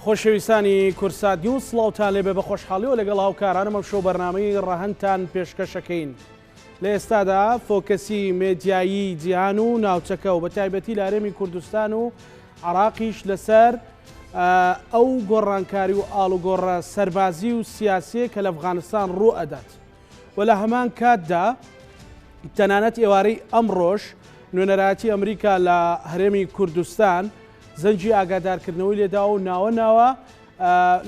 خۆشەویستانی کورسات نیوز سڵاوتان لێبێ بە خۆشحاڵیەوە لەگەڵ هاوکارانم ئەم شەو بەرنامەی ڕەهەنتان پێشکەشەکەین. لە ئێستادا فۆکەسی مێدیایی جیهان و ناوچەکە و بە تایبەتی لە هەرێمی کوردستان و عێراقیش لەسەر ئەو گۆڕانکاری و ئاڵوگۆڕە سەربازی و سیاسیە کە لە ئەفغانستان ڕوو ئەدات و لە هەمان کاتدا تەنانەت ئێوارەی ئەمڕۆژ نوێنەرایەتی ئەمریکا لە هەرێمی کوردستان زەنجی ئاگادارکردنەوەی لێدا و ناوە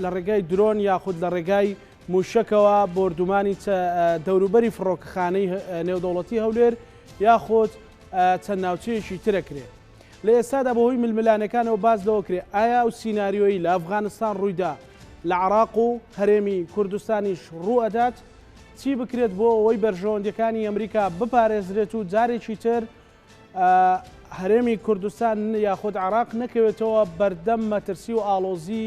لە ڕێگای درۆن یاخود لە ڕێگای موشکەوە بردومانی دەوروبەری فڕۆکەخانەی نێودەوڵەتی هەولێر یاخود چەند ناوچەیەکی ترەکرێت. لە ئێستادا بەهۆی ململانەکانەوە باز لەوە کرێ ئایا ئەو سیناریۆی لە ئەفغانستان ڕوویدا لە عێراق و هەرێمی کوردستانیش ڕوو ئەدات، چی بکرێت بۆ ئەوەی بەرژەوەندەکانی ئەمریکا بپارێزرێت و جارێکی تر هەرێمی کوردستان یاخود عێراق نەکەوێتەوە بەردەم مەترسی و ئاڵۆزی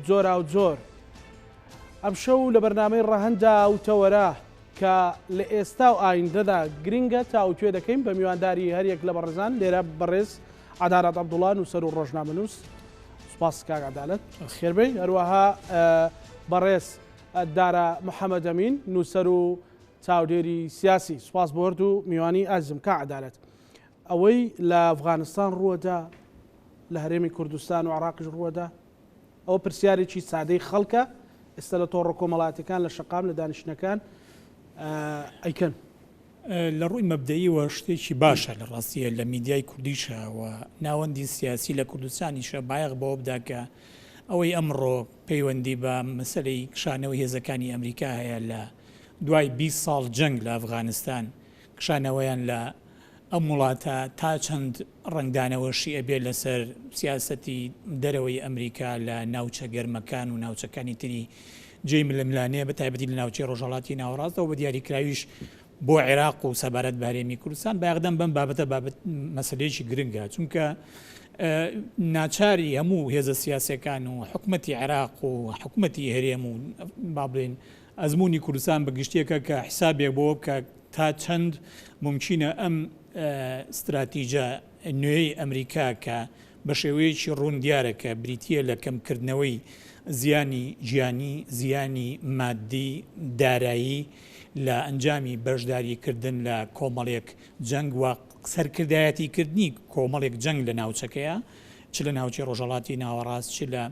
جۆرا و جۆر. ئەم شەو لە بەرنامەی ڕەهەندا و تەوەرە کە لە ئێستا و ئایندەدا گرنگە تاوتوێ دەکەین بە میوانداری هەریەک لە بەڕێزان لێرە بەڕێز عەدالەت عەبدوڵڵا نووسەر و ڕۆژنامەنووس. سوپاس کاک عەدالەت خێربەی. هەروەها بەڕێز دارە محەممەد ئەمین نووسەر و چاودێری سیاسی. سوپاس بۆ هەردوو میوانی ئازم. کا عەدالەت، ئەوەی لە ئەفغانستان ڕووەدا لە هەرێمی کوردستان و عێراقیش ڕووەدا ئەوە پرسیارێکی سادەی خەڵکە ئێستا لە تۆڕە کۆمەڵاتەکان لە شەقام لە دانیشتنەکان ئەیکەن. لە ڕووی مەبدەییەوە شتێکی باشە لە ڕاستیە لە میدیای کوردیشەوە ناوەندی سیاسی لە کوردستانیشە بایەق بەوە بدا کە ئەوەی ئەمڕۆ پەیوەندی بە مەسەلەی کشانەوەی هێزەکانی ئەمریکا هەیە لە دوای 20 ساڵ جەنگ لە ئەفغانستان کشانەوەیان لە ئەم وڵاتە تا چەند ڕنگدانەوەشی ئەبێت لەسەر سیاسەتی دەرەوەی ئەمریکا لە ناوچە گەرمەکان و ناوچەکانی تری جێی ململانەیە بە تایبەتی لە ناوچەی ڕۆژهەڵاتی ناوەڕاستەوە بە دیاریکراویش بۆ عێراق و سەبارەت بە هەرێمی کوردستان بایەقدەم بەم بابەتە بابەت مەسەلەیەکی گرنگە، چونکە ناچاری هەموو هێزە سیاسەکان و حکومەتی عێراق و حکومەتی هەرێم و با بڵێن ئەزمموی کوردستان بەگشتیەکە کە حسابێک بۆ کە تا چەند ممکنە ئەم استراتیژە نوێی ئەمریکا کە بە شێوەیەکی ڕوون دیارە کە بریتیە لە کەمکردنەوەی زیانی ژیانی، زیانی مادی، دارایی لە ئەنجامی بەشداریکردن لە کۆمەڵێک جەنگ و سەرکردایەتیکردنی کۆمەڵێک جەنگ لە ناوچەکەیە، چ لە ناوچەی ڕۆژهەڵاتی ناوەڕاست، چ لە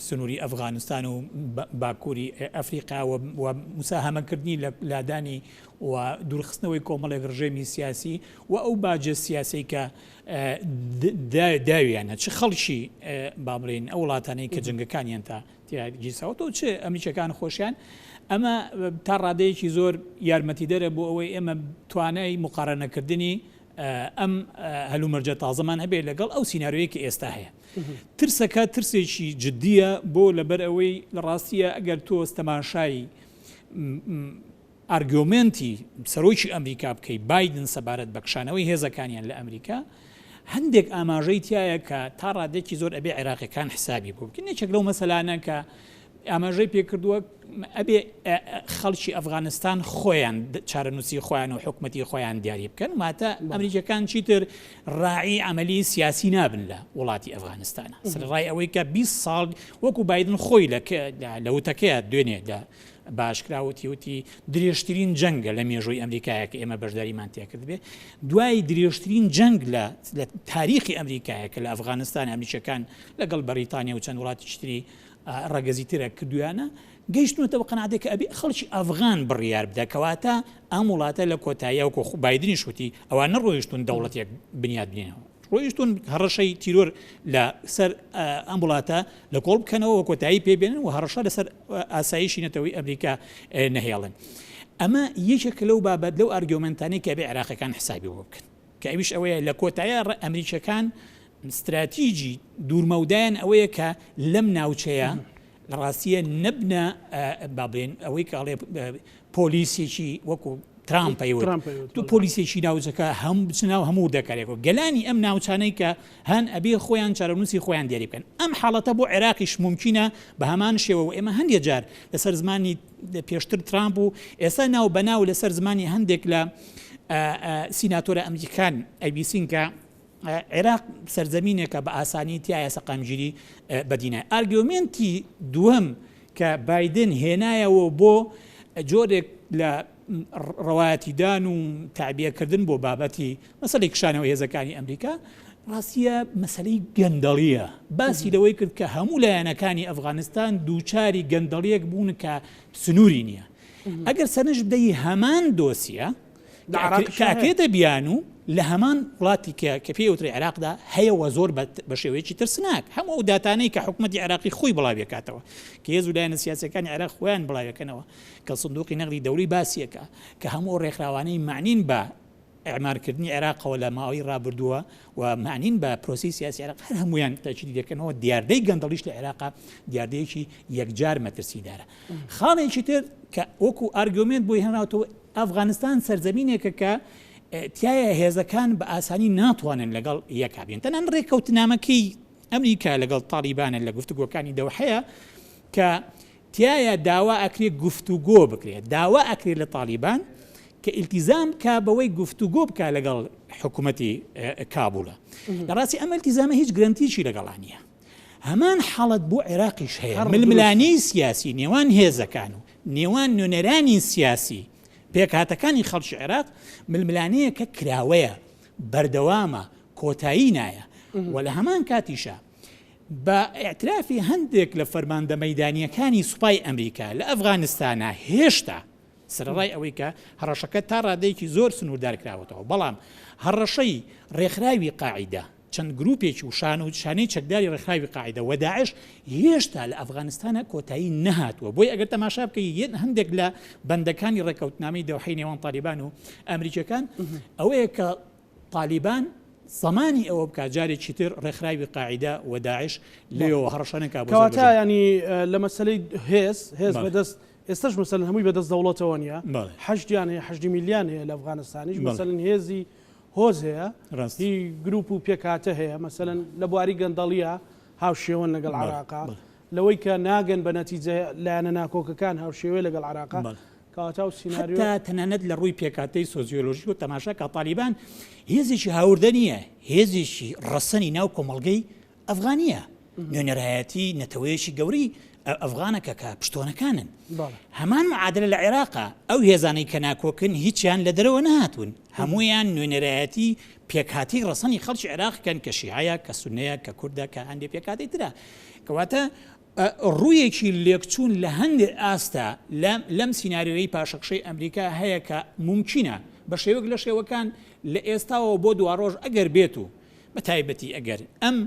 سنووری ئەفغانستان و باکووری ئەفریقا و مساهەمەکردنی لە لادانی و دوورخستنەوەی کۆمەڵێک ڕژێمی سیاسی و ئەو باجە سیاسی کە داویانە چه خەڵکی با بڵێن ئەو وڵاتانەی کە جنگەکانیان تا تیاگیساوەتەوە چه ئەمریکەکان خۆشیان ئەمە تا ڕادەیەکی زۆر یارمەتی دەرە بۆ ئەوەی ئێمە توانای مقارنەکردنی ئەم هەلومەرجە تازەمان هەبێت لەگەڵ ئەو سیناریۆیەکی ئێستا هەیە. ترسەکە ترسێکی جددیە بۆ لەبەر ئەوەی لە ڕاستیە ئەگەر تۆ تەماشای ئارگومنتی سەرۆکی ئەمریکا بکەی بایدن سەبارەت بە کشانەوەی هێزەکانیان لە ئەمریکا هەندێک ئاماژەی تایە کە تا ڕادێکی زۆر ئەبێ عێراقیەکان حسابی بوو بکەن. یەکێک لەو مەسەلانە کە ئاماژەی پێکردووە ئەبێ خەڵکی ئەفغانستان خۆیان چارەنووسی خۆیان و حکومەتی خۆیان دیاری بکەن، واتە ئەمریکەکان چیتر ڕاعی عملی سیاسی نابن لە وڵاتی ئەفغانستانە سەرڕای ئەوەی کە 20 ساڵ وەکو بایدن خۆی لە وتەکەیە دوێنێ لە باشکراوتی وتی درێژترین جەنگە لە مێژووی ئەمریکایە کە ئێمە بەشداریمان تێکرد بێ، دوای درێژترین جەنگ لە تاریخی ئەمریکایە کە لە ئەفغانستان ئەمریکەکان لەگەڵ بەریتانیا و چەند وڵاتی تری ڕەگەزی ترە کردویانە گەیشتنەوە بە قەناعەتێک کە ئەبێ خەڵکی ئەفغان بڕیار بدە کەواتە ئەم وڵاتە لە کۆتاییە وەکو بایدنیش وتی ئەوان نەڕۆیشتون دەوڵەتێک بنیاد بنێنەوە، ڕۆیشتون هەڕەشەی تیرۆر لە سەر ئەم وڵاتە لە کۆڵ بکەنەوە و کۆتایی پێبێنن و هەڕەشە لەسەر ئاسایشی نەتەوەی ئەمریکا نەهێڵن. ئەمە یەکێک لەو بابەت لەو ئارگومنتانەی کە بێ عێراقیەکان حسابی بۆ بکەن کە ئەویش ئەوەیە لە کۆتاییە ئەمریکەکان استراتیژی دوورمەودایان ئەوەیە کە لەم ناوچەیە لە ڕاستیە نەبنە با بڵێن ئەوەی کاڵێ پۆلیسێکی وەکو ترامپەیوت تو پۆلیسێکی ناوچەکە هەم بچناو هەموو دەکارێکەوە گەلانی ئەم ناوچانەی کە هەن ئەبێ خۆیان چارەنووسی خۆیان دیاری بکەن. ئەم حاڵەتە بۆ عێراقیش ممکنە بە هەمان شێوە و ئێمە هەندێک جار لەسەر زمانی پێشتر ترامپ و ئێستا ناو بەناو لەسەر زمانی هەندێک لە سیناتۆرە ئەمریکان ئەیبیسین کە عێراق سەرزەمینێکە بە ئاسانی تایە سەقامگیری بەدینە. ئارگومنتی دووەم کە بایدن هێنایەوە بۆ جۆرێک لە ڕەوایەتیدان و تعبیەکردن بۆ بابەتی مەسەلەی کشانەوە هێزەکانی ئەمریکا ڕاستیە مەسەلەی گەندەڵیە. باسی لەوەی کرد کە هەموو لایەنەکانی ئەفغانستان دووچاری گەندەڵیەک بوون کە سنووری نییە. ئەگەر سەرنج بدەی هەمان دۆسیە کاکێتە بیان و لە هەمان وڵاتی کە پێوتری عێراقدا هەیەوە زۆر بە شێوەیەکی ترسناک هەموو داتانەی کە حکوومەتی عێراقی خۆی بڵاوێکاتەوە کە هێز و لایەنە سیاسەکانی عێراق خۆیان بڵاوەکەنەوە کە سندوقی نەقدی دەوڵی باسیەکە کە هەموو ڕێکخراوانەی معنین بە ئەعمارکردنی عێراقەوە لە ماوەی ڕابردووە و معنین بە پرۆسی سیاسی عێراق هەر هەمویان تاکید دەکەنەوە دیاردەی گەندەڵیش لە عێراقا دیاردەیەکی یەکجار مەترسیدارە. خاڵێکی تر کە وەکو ئارگومنت بۆی هێناوەتەوە ئەفغانستان سەرزەمینێکە کە تایە هێزەکان بە ئاسانی ناتوانن لەگەڵ یەکا بێن. تەنان ڕێککەوتنامەکەی ئەمریکا لەگەڵ تالیبانە لە گفتوگۆکانی دەوحەیە کە تایە داوا ئەکرێت گفتوگۆ بکرێت داوا ئەکرێت لە تالیبان کە ئیلتیزام کا بەوەی گفتوگۆ بکە لەگەڵ حکوومەتی کابولە. لە ڕاستی ئەمە ئیلتیزامە هیچ گرنتیشی لەگەڵان نییە. هەمان حاڵەت بۆ عێراقیش هەیە ململانەی سیاسی نێوان هێزەکان و نێوان نوێنەرانی سیاسی پێکهاتەکانی خەڵکی عێراق ململانەیە کە کراوەیە بەردەوامە کۆتایی نایە و لە هەمان کاتیشە بە ئاعترافی هەندێک لە فەرماندە مەیدانیەکانی سوپای ئەمریکا لە ئەفغانستانە هێشتا سەرڕای ئەوەی کە هەڕەشەکە تا ڕادەیەکی زۆر سنووردار کراوەتەوە بەڵام هەڕەشەی ڕێکخراوی قاعیدە چەند گروپێکی و شانەی چەکداری ڕێکخراوی قاعیدە و داعش هێشتا لە ئەفغانستانە کۆتایی نەهاتووە بۆی ئەگەر تەماشا بکەی هەندێک لە بەندەکانی ڕێکەوتنامەی دەوحەی نێوان تالیبان و ئەمریکەکان ئەوەیە کە تالیبان زمانی ئەوە بکات جارێکی تر ڕێکخراوی قاعیدە و داعش لێەوە هەڕەشانەکە کەواتە ینی لە مەسلەی هێز بەدەست ئێستش مەسەلەن هەمووی بەدەست دەوڵەتەوە نیە حەشتیان هەیە 8 میلیۆن هەیە لە ئەفغانستانیش مەسەلەن هێزی هۆز هەیە هی گروپ و پێکاتە هەیە مەسەلەن لە بواری گەندەڵیە هاوشێوەن لەگەڵ عێراقا لەوەی کە ناگەن بە نەتیجە لایەنە ناکۆکەکان هاوشێوەی لەگەڵ عێراقا کەواتە و سیناریۆ تەنانەت لە ڕووی پێکاتەی سۆزیۆلۆژی و تەماشا کە تالیبان هێزێکی هاوردە نییە هێزێکی ڕەسەنی ناو کۆمەڵگەی ئەفغانیە نوێنەرایەتی نەتەوەیەکی گەوری ئەفغانەکە کە پشتۆنەکانن هەمان معادلە لە عێراقا ئەو هێزانەی کە ناکۆکن هیچیان لە دەرەوە نهاتون هەمویان نوێنەرایەتی پێکاتی ڕەسەنی خەڵکی عێراقکەن کە شیعەیە کە سونەیە کە کوردە کە هەندێک پێکاتی ترە کەواتە ڕوویەکی لێکچوون لە هەندێک ئاستا لەم سیناریۆی پاشەقشەی ئەمریکا هەیە کە ممکنە بە شێوەک لە شێوەکان لە ئێستاەوە بۆ دوڕۆژ ئەگەر بێت و بە تایبەتی ئەگەر ئەم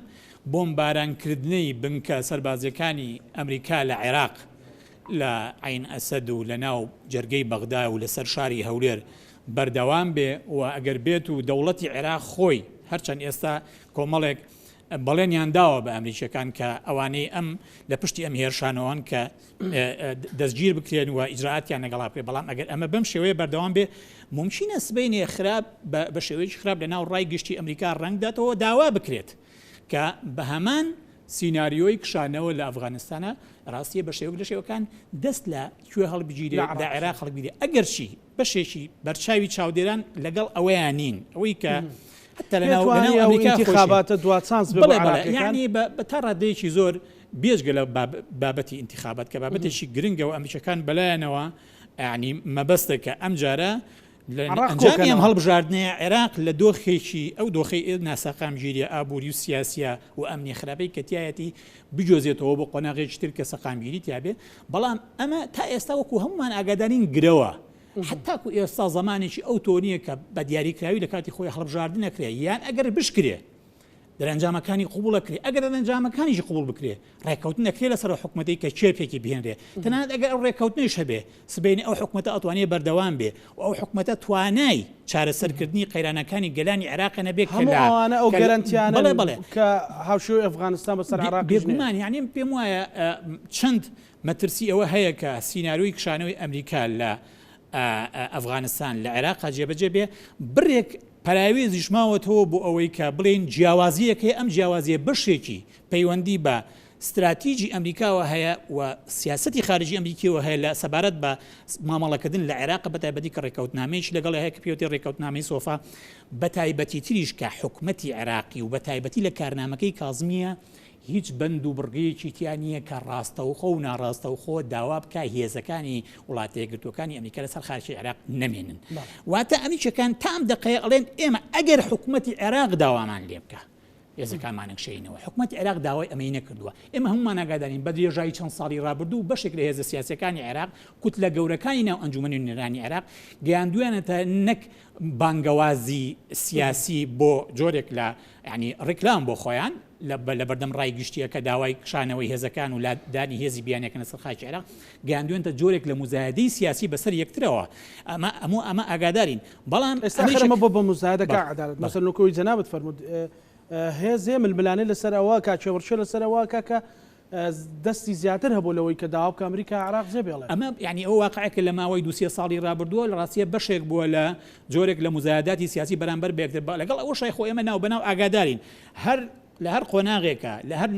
بۆمبارانکردنەی بنکە سەربازەکانی ئەمریکا لە عێراق لە عین ئەسەد و لە ناو جەرگەی بەغدا و لەسەر شاری هەولێر بەردەوام بێ و ئەگەر بێت و دەوڵەتی عێراق خۆی هەرچەند ئێستا کۆمەڵێک بەڵێنیان داوە بە ئەمریکیەکان کە ئەوانەی ئەم لە پشتی ئەم هێرشانەوەن کە دەستگیر بکرێن و ئیجرعاتیان لەگەڵا بکرێت بەڵام ئەگەر ئەمە بەم شێوەیە بەردەوام بێ ممکنە سبەینێ خراپ بە شێوەیەکی خراپ لە ناو ڕای گشتی ئەمریکا ڕەنگداتەوە داوا بکرێت کە بە هەمان سیناریۆی کشانەوە لە ئەفغانستانە ڕاستیە بە شێوەک لە شێوەکان دەست لە کوێ هەڵبگیرێ لە عێراق هەڵبگیرێ ئەگەرچی بەشێکی بەرچاوی چاودێران لەگەڵ ئەوەیان نین ئەوەی کە حتى لەناو انتخاباتە دواتسانس ینی بە تا ڕادەیەکی زۆر بێژگە لە بابەتی انتخابات کە بابەتێکی گرنگە و ئەمریکەکان بەلایەنەوە ینی مەبەستەکە ئەم جارە ئەنجامی ئەم هەڵبژاردنەیە عێراق لە دۆخێکی ئەو دۆخی ناسەقامگیریە ئابووری و سیاسیە و ئەمنی خراپەی کە تایەتی بجۆزێتەوە بۆ قۆناغێکی تر کە سەقامگیری تیابێ بەڵام ئەمە تا ئێستا وەکو هەمومان ئاگادارین گرەوە حتاکو ئێستا زمانێکی ئەو تۆنیە کە بە دیاریکراوی لە کاتی خۆی هەڵبژاردن نەکرێ یان ئەگەر بشکرێ دەرەنجامەکانی قوبوڵەکرێ ئەگەر دەرەنجامەکانیشی قوبوڵ بکرێ ڕێککەوتن نەکرێ لەسەر حکومەتی کە چێپێکی بهێنرێ تەنانەت ئەگەر ئەو ڕێککەوتنیش هەبێ سبەینی ئەو حکومەتە ئەتوانێ بەردەوام بێ و ئەو حکومەتە توانای چارەسەرکردنی قەیرانەکانی گەلانی عێراق نەبێ هەمووانە ئەو گەرانتیانە بڵێ کە هاوشێوەی ئەفغانستان بەسەر عێراق بێگومان یعنی پێم وایە چەند مەترسی ئەوە هەیە کە سیناریۆی کشانەوەی ئەمریکا لە ئەفغانستان لە عێراقا جێبەجێ بێ بڕێک پەراوێزیش ماوەتەوە بۆ ئەوەی کە بڵێن جیاوازیەکەی ئەم جیاوازیە بەشێکی پەیوەندی بە استراتیژی ئەمریکاوە هەیە و سیاسەتی خارجی ئەمریکیەوە هەیە لە سەبارەت بە مامەڵەکردن لە عێراق بەتایبەتی کە ڕێکەوتنامەیەکی لەگەڵ هەیە کە پێوتری ڕێکەوتنامەی سۆفا بەتایبەتی تریش کە حکومەتی عێراقی و بەتایبەتی لە کارنامەکەی کازمیە هیچ بند و بڕگەیەکی تیان نییە کە ڕاستەوخۆ و ناڕاستەوخۆ داوا بکە هێزەکانی وڵاتە یەکگرتوەکانی ئەمریکا لەسەر خارجی عێراق نەمێنن واتە ئەمیشەکان تام دقەیە ئەڵێن ئێمە ئەگەر حکومەتی عێراق داوامان لێ بکە هێزەکانمان نەکشینەوە حکومەتی عێراق داوای ئەمەی نەکردووە ئێمە هەمومان ئاگادارین بە درێژایی چەند ساڵی ڕابردوو بەشێک لە هێزە سیاسەکانی عێراق کوتلە گەورەکانی ناو ئەنجومەنی نوێنەرانی عێراق گەیاندویانەتە نەک بانگەوازی سیاسی بۆ جۆرێک لە ینی ڕێکلام بۆ خۆیان لە بەردەم ڕای گشتیە کە داوای کشانەوەی هێزەکان و لادانی هێزی بیانەکەنە سەر خاکی عێراق گەیاندوێنتە جۆرێک لە مزایدەی سیاسی بەسەر یەکترەوە ئەمە ئاگادارین بەڵام ئێستاخرمە بۆ مزایدەکە عەدالەت مەسەڵەن نوکۆی جەنابەت فەرموود هێزێ ململانەی لەسەرەوە کاچێوەڕچێ لەسەرەوە کاکە دەستی زیاتر هەبوو لەوەی کە داوا بکە ئەمریکا عێراق جێ بێڵێ ئەمە یعنی ئەو واقعەکە لە ماوەی دووسێ ساڵی ڕابردووە لە ڕاستیە بەشێک بووە لە جۆرێک لە مزایداتی سیاسی بەرامبەر بەیەکتر لەگەڵ ئەوە شای خۆ ئێمە ناو بەناو ئاگادارین لە هەر قۆناغێکە لە هەر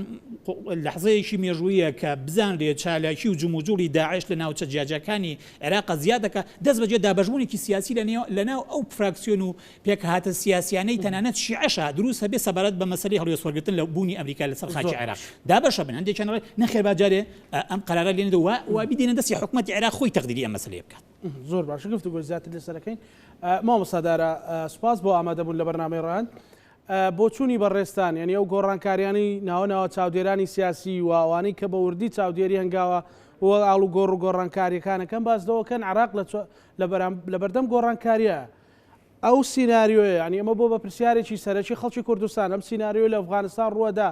لەحظەیەکی مێژوویە کە بزانرێت چالاکی و جموجوڵی داعش لە ناوچە جیاجەکانی عێراق زیاد دەکات دەست بەجێ دابەژبوونێکی سیاسی لەناو ئەو فراکسیۆن و پێکهاتە سیاسیانەی تەنانەت شیعەشە دروست هەبێ سەبارەت بە مەسەلەی هەڵوێسوەرگرتن لە بوونی ئەمریکا لەسەر خاکی عێراق دابەشە بن هەندێکیان ڕێ نەخێر باجارێ ئەم قەرارە لێنێتەوە و بیدێنە دەستی حکومەتی عێراق خۆی تەقدیری ئەم مەسەلەیە بکات زۆر باشە گفتوگۆی زیاتر لەسەرەکەین مامۆستادارە سوپاس بۆ ئامادەبوون لە بەرنامەی ڕاهەند بۆ چوونی بەڕێستان یعنی ئەو گۆڕانکاریانی ناوەناوە چاودێرانی سیاسی و ئەوانەی کە بە وردی چاودێری هەنگاوە وە ئاڵ و گۆڕ و گۆڕانکاریەکانەکەم باس دەوەکەن عێراق لە بەردەم گۆڕانکاریە ئەو سیناریۆیە ینی ئەمە بۆ بە پرسیارێکی سەرەکی خەڵکی کوردستان ئەم سیناریۆ لە ئەفغانستان ڕووەدا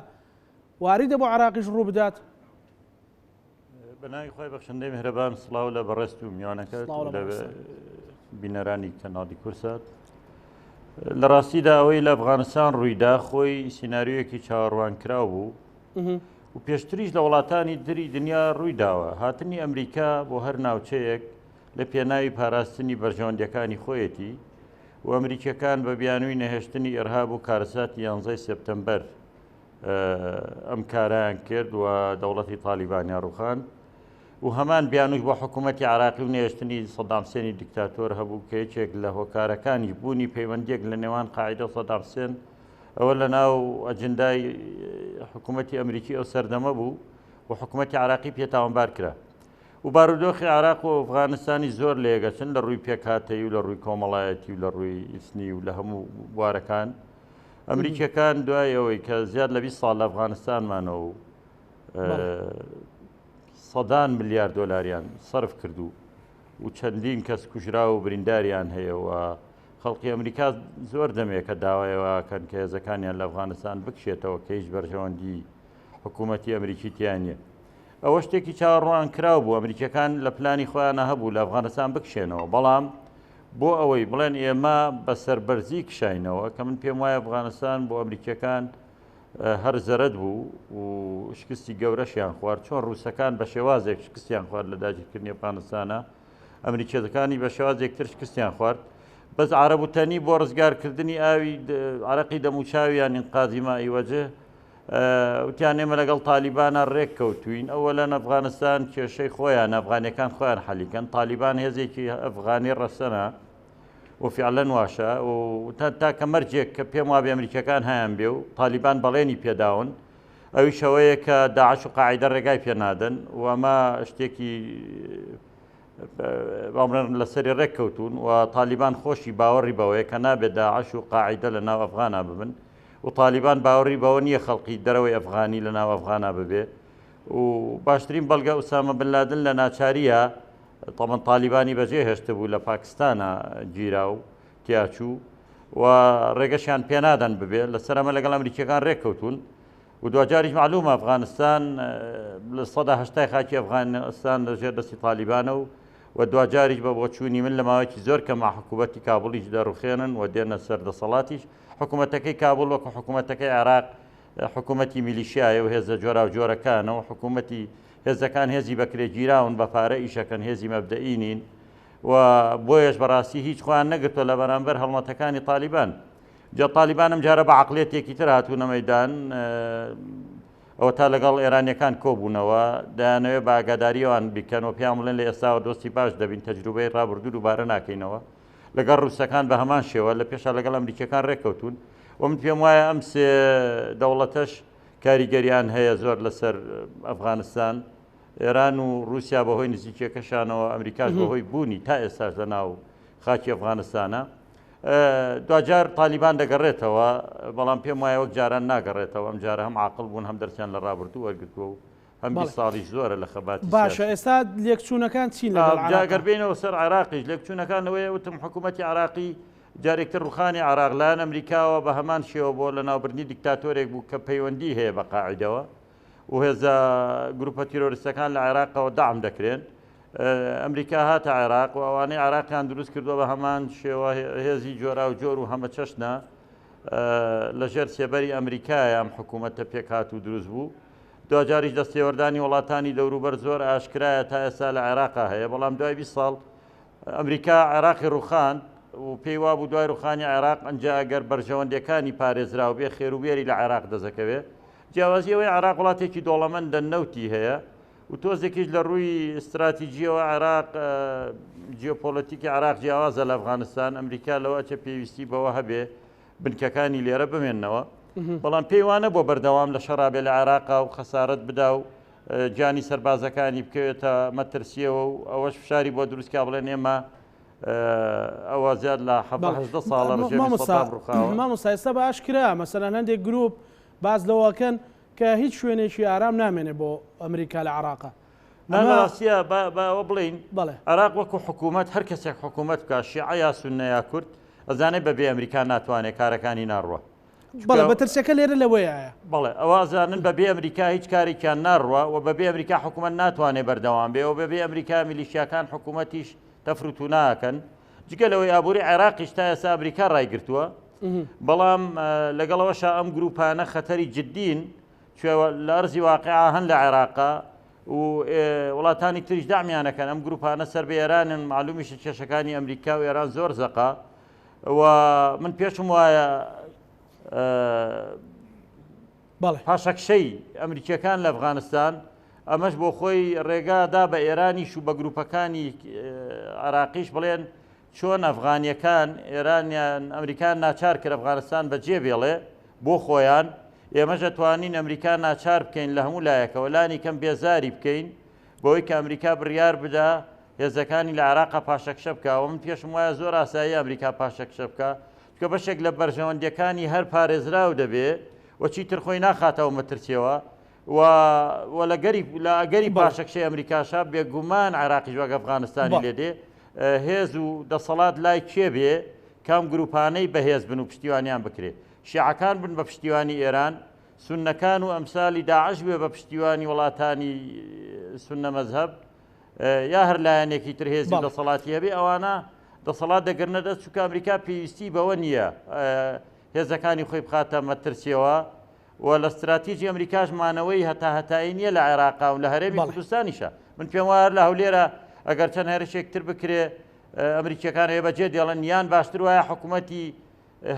واریدە بۆ عێراقیش ڕوو بدات بەناوی خۆی بەخشندەی میهرەبان سڵاو لە بەڕێست و میوانەکەت لە بینەرانی کەناڵی کورسات لە ڕاستیدا ئەوەی لە ئەفغانستان ڕوویدا خۆی سیناریۆیەکی چاوەڕوانکراو بوو و پێشتریش لە وڵاتانی دری دنیا ڕوویداوە هاتنی ئەمریکا بۆ هەر ناوچەیەک لە پێناوی پاراستنی بەرژەوەندەکانی خۆیەتی و ئەمریکیەکان بە بیانووی نەهێشتنی ئەرهاب و کارەساتی 11 سپتەمبەر ئەم کارایان کرد و دەوڵەتی تالیبانیان ڕوخاند و هەمان بیانووی بۆ حکوومەتی عێراقی و نێشتنی سەدام حوسێنی دیکتاتۆر هەبوو کە یەکێک لە هۆکارەکانی بوونی پەیوەندیەک لە نێوان قاعیدە و سەدام حوسێن ئەوە لە ناو ئەجندای حکوومەتی ئەمریکی ئەو سەردەمە بوو و حکوومەتی عێراقی پێتاوانبار کرا و بارودۆخی عێراق و ئەفغانستانی زۆر لێگەچن لە ڕووی پێکهاتەیی و لە ڕووی کۆمەڵایەتی و لە ڕووی ئیسنی و لە هەموو بوارەکان ئەمریکیەکان دوای ئەوەی کە زیاد لە 20 ساڵ لە ئەفغانستانمانەوە و سەدان ملیار دۆلاریان سەرف کردو و چەندین کەس کوژرا و برینداریان هەیە و خەڵکی ئەمریکا زۆر دەمێک کە داوایەوەکەن کە هێزەکانیان لە ئەفغانستان بکشێتەوە کە هیچ بەرژەوەندی حکوومەتی ئەمریکی تیانە ئەوە شتێکی چاوەڕوان کراو بوو ئەمریکیەکان لە پلانی خۆیانە هەبوو لە ئەفغانستان بکشێنەوە بەڵام بۆ ئەوەی بڵێن ئێمە بە سەربەرزی کشاینەوە کە من پێم وایە ئەفغانستان بۆ ئەمریکیەکان هەر زەرد بوو و شکستی گەورەشیان خوارد چۆن ڕووسەکان بە شێوازێک شکستیان خوارد لە داگیرکردنی ئەفغانستانە ئەمریکیەکانی بە شێوازێکتر شکستیان خوارد بەس عەرەبوتەنی بۆ ڕزگارکردنی ئاوی عەرەقی دەموچاویان ئینقاذی مائی وەجه وتیان ئێمە لەگەڵ تالیبانە ڕێک کەوتوین ئەوەلەن ئەفغانستان کێشەی خۆیان ئەفغانیەکان خۆیان حەلیکەن تالیبان هێزێکی ئەفغانی ڕەسەنە وفعلەن واشە و تا کە مەرجێک کە پێم وابێ ئەمریکیەکان هەیان بێ و تالیبان بەڵێنی پێداون ئەوی شەوەیە کە داعش و قاعیدە ڕێگای پێنادەن و ئەمە شتێکی باڵێن لەسەری ڕێک کەوتون و تالیبان خۆشی باوەڕی بەوەیە کە نابێت داعش و قاعیدە لە ناو ئەفغانا ببن و تالیبان باوەڕی بەوە نییە خەڵقی دەرەوەی ئەفغانی لە ناو ئەفغانا ببێ و باشترین بەڵگە ئوسامە بن لادن لە ناچاریە تەمەن تالیبانی بەجێ هێشت بوو لە پاکستانە گیرا و تیاچوو و ڕێگەشیان پێنادەن ببێ لەسەر ئەمە لەگەڵ ئەمریکیەکان ڕێککەوتون و دوجاریش معلومە ئەفغانستان لە 180 خاکی ئەفغانستان لەژێر دەستی تالیبانە و دوجاریش بە بۆچوونی من لە ماوەیەکی زۆر کەما حکوومەتی کابڵیش دەڕوخێنن و دێنە سەر دەسەڵاتیش حکوومەتەکەی کابڵ وەکو حکوومەتەکەی عێراق حکوومەتی میلیشیایە و هێزە جۆرا و جۆرەکانەوە حکوومەتی هێزەکان هێزی بەکرێگیراون بە پارە ئیشەکەن هێزی مەبدەئی نین و بۆیەش بەڕاستی هیچ خۆیان نەگرتووە لە بەرامبەر هەڵمەتەکانی تالیبان جا تالیبانم جارە بە عەقڵێتێکی تر هاتوونە مەیدان ئەوە تا لەگەڵ ئێرانیەکان کۆبوونەوە دایانەوێت بە ئاگاداریەوان بیکەنەوە پێیان بڵێن لە ئێستاوە دۆستی باش دەبین تەجروبەی ڕابردوو دووبارە ناکەینەوە لەگەڵ ڕووسەکان بە هەمان شێوە لە پێشە لەگەڵ ئەمریکیەکان ڕێککەوتون و من پێم وایە ئەم سێ دەوڵەتەش کاریگەریان هەیە زۆر لەسەر ئەفغانستان ئێران و رووسیا بەهۆی نزیکیەکەشانەوە ئەمریکاش بەهۆی بوونی تا ئێستاش لە ناو خاکی ئەفغانستانە دوجار تالیبان دەگەڕێتەوە بەڵام پێم وایە وەک جاران ناگەڕێتەوە ئەم جارە هەم عاقڵ بوون هەم دەرسیان لە ڕابردوو وەرگتووە و هەم 20 ساڵی زۆرە لە خەباتی باشە ئێستا لێکچوونەکان چین جاگەربێنەوە سەر عێراقیش لێکچوونەکانەوەی وتم حکوومەتی عراقی جارێکتر ڕوخانی عراق لایەن ئەمریکاوە بە هەمان شێوە بۆ لە ناوبردنی دیکتاتۆرێک بوو کە پەیوەندی هەیە بە قاعیدەوە و هێزە گروپە تیرۆریستەکان لە عێراقەوە داعم دەکرێن ئەمریکا هاتە عێراق و ئەوانەی عراقیان دروست کردووە بە هەمان شێوە هێزی جۆرا و جۆر و هەمە چەشنە لەژێر سێبەری ئەمریکایە ئەم حکوومەتە پێک هات و دروست بوو دوجاریش دەستێوەردانی وڵاتانی دەوروبەر زۆر ئاشکرایە تا ئێستا لە عێراقا هەیە بەڵام دوای 20 ساڵ ئەمریکا عێراقی ڕوخاند و پێی وا بوو دوای ڕوخانی عێراق ئەنجا ئەگەر بەرژەوەندەکانی پارێزرا و بێ خێروبێری لە عێراق دەزەکەوێت جیاوازیەوەی عێراق وڵاتێکی دۆڵەمەندە نەوتی هەیە و تۆزێکیش لە ڕووی استراتیجیەوە عێراق جیۆپۆلەتیکی عێراق جیاوازە لە ئەفغانستان ئەمریکا لەوە چە پێویستی بەوە هەبێ بنکەکانی لێرە بمێننەوە بەڵام پێی وانە بۆ بەردەوام لە شەڕابێ لە عێراقا و خەسارەت بدا و جانی سەربازەکانی بکەوێتە مەترسیەوە و ئەوەش فشاری بۆ دروستکا بڵێن ئێمە ئەوە زیاد لە 17 ساڵە مامۆستا ئێستا بە ئاشکرا مەسەلەن هەندێک گروپ باز لەوەکەن کە هیچ شوێنێکی ئارام نامێنێ بۆ ئەمریکا لە عێراقا ناڕاستیە بەوە بڵین عێراق وەکو حکوومەت هەر کەسێک حکوومەت بکە شیعە یا سوننە یا کورد ئەزانێت بەبێ ئەمریکا ناتوانێت کارەکانی ناڕوە بەڵێ بەترسەکە لێرە لەوەیە بەڵێ ئەوازانن بەبێ ئەمریکا هیچ کارێکیان ناڕوە و بەبێ ئەمریکا حکوومەت ناتوانێت بەردەوام بێ و بەبێ ئەمریکا میلیشیاکان حکوومەتیش تەفروت و ناکەن جگە لەوەی ئابووری عێراقیش تا ئێستا ئەمریکا ڕایگرتووە بەڵام لەگەڵەوەشە ئەم گروپانە خەتەری جددین لە ئەرزی واقعا هەن لە عێراقا و وڵاتانی تریش دامیانەکەن ئەم گروپانە سەر بە ئێرانن معلومیش کێشەکانی ئەمریکا و ئێران زۆر زەقا و من پێشم وایە پاشەکشەی ئەمریکیەکان لە ئەفغانستان ئەمەش بۆ خۆی ڕێگادا بە ئێرانیش و بە گروپەکانی عراقیش بڵێن چۆن ئەفغانیەکان ئێرانیان ئەمریکان ناچار کرد ئەفغانستان بەجێ بێڵێ بۆ خۆیان ئێمەش دەتوانین ئەمریکا ناچار بکەین لە هەموو لایەکەوە لانی کەم بێزاری بکەین بۆی کە ئەمریکا بڕیار بدا هێزەکانی لە عێراقا پاشەکشە بکەوە من پێشم وایە زۆر ئاسایی ئەمریکا پاشەکشە بکە کە بەشێک لە بەرژەوەندەکانی هەر پارێزراو دەبێ وەچی ترخۆی ناخاتەوە مەترسیەوە و لە ئەگەری پاشەکشەی ئەمریکاشا بێگومان عێراقیش وەک ئەفغانستانی لێدێ هێز و دەسەڵات لای کێ بێ کام گروپانەی بەهێز بن و پشتیوانیان بکرێت شیعەکان بن بە پشتیوانی ئێران سوننەکان و ئەمسالی داعش بێ بە پشتیوانی وڵاتانی سوننە مەزهەب یا هەر لایەنێکی تر هێزی دەسەڵاتی هەبێ ئەوانە دەسەڵات دەگرنە دەست چونکە ئەمریکا پێویستی بەوە نییە هێزەکانی خۆی بخاتە مەترسیەوە و لە استراتیژی ئەمریکاش مانەوەی هەتایی نییە لە عێراقا و لە هەرێمی کوردستانیشە من پێم وایە لە هەولێرە ئەگەر چەند هێرشێکتر بکرێ ئەمریکیەکان هەیە بەجێ دێڵن یان باشتر وایە حکوومەتی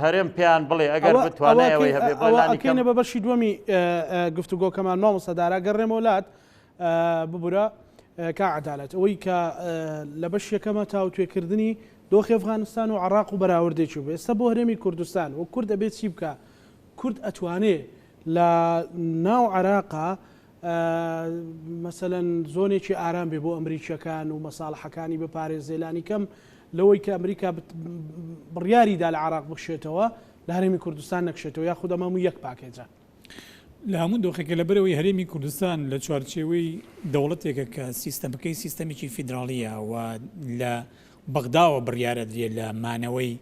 هەرێم پێیان بڵێ ئەگەر بتوانایەوەی هەبێ بەڵانیکەینە بە بەشی دووەمی گفتوگۆکەمان مامۆستادارا گەڕێمە وڵات ببورە کا عەدالەت ئەوەی کە لە بەش یەکەمە تاوتوێکردنی دۆخی ئەفغانستان و عێراق و بەراوردێکی بێ ئێستا بۆ هەرێمی کوردستان و کورد ئەبێت چی بکە کورد ئەتوانێ لە ناو عێراقا مەسەلەن زۆنێکی ئارام بێ بۆ ئەمریکیەکان و مەساڵحەکانی بپارێزێلانی کەم لەوەی کە ئەمریکا بڕیاریدا لە عێراق بخشێتەوە لە هەرێمی کوردستان نەکشێتەوە یاخود ئەمە یەک پاکێجە لە هەموو دۆخێکە لەبەرەوەی هەرێمی کوردستان لە چوارچێوەی دەوڵەتێکە کە سیستەمەکەی سیستەمێکی فیدراالیە و لە بەغداوە بڕیارە درێت لە مانەوەی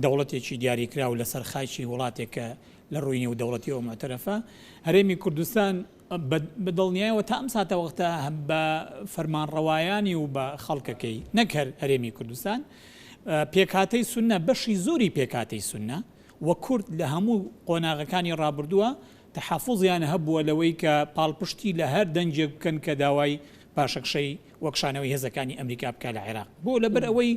دەوڵەتێکی دیاریکرا و لەسەر خاچی وڵاتێکە لە ڕووینی و دەوڵەتیەوە مەتەرەفە هەرێمی کوردستان بەدڵنیایەوە تا ئەم ساتە وەختە بە فەرمانڕەوایانی و بە خەڵکەکەی نەکرد هەرێمی کوردستان پێکهاتەی سوننە بەشی زۆری پێکهاتەی سوننە وە کورد لە هەموو قۆناغەکانی ڕابردووە تەحافوزیان هەبووە لەوەی کە پاڵپشتی لە هەر دەنجێک بکەن کە داوای پاشەکشەی وەک شانەوەی هێزەکانی ئەمریکا بکە لە عێراق بۆ لەبەر ئەوەی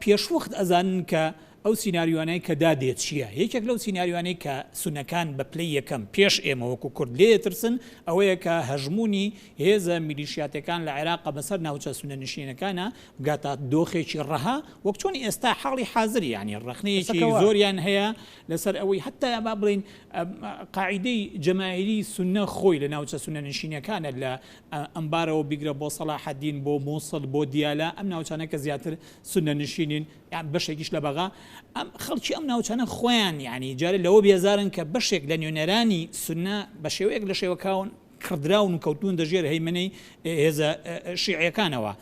پێشوەخت ئەزانن کە ئەو سینناریوانەی کە دادێت چییە یەکێک لەو سینناریوانەی کە سونەکان بە پلەی یەکەم پێش ئێمە وەکو کورد لێ ترسن ئەوەیە کە هەژمونی هێزە میلیشیاتەکان لە عێراق بەسەر ناوچە سونە نشینەکانە بگاتە دۆخێکی ڕەها وەک چۆنی ئێستا حاڵی حازری ینی ڕخنەیەکی زۆریان هەیە لەسەر ئەوەی حتا با بڵین قاعدەی جەماهیری سونە خۆی لە ناوچە سونە نشینەکانە لە ئەمبارەوە بیگرە بۆ سەلاحەدین بۆ مووسڵ بۆ دیالە ئەم ناوچانە کە زیاتر سونە نشینین یان بەشێکیش لە بەغا ئەم خەڵکی ئەم ناوچانە خۆیان یعنی جارە لەوە بێزارن کە بەشێک لە نوێنەرانی سونە بە شێوەیەک لە شێوەکاون کردراون و کەوتون دەژێر هەیمنەی هێزە شیعەکانەوە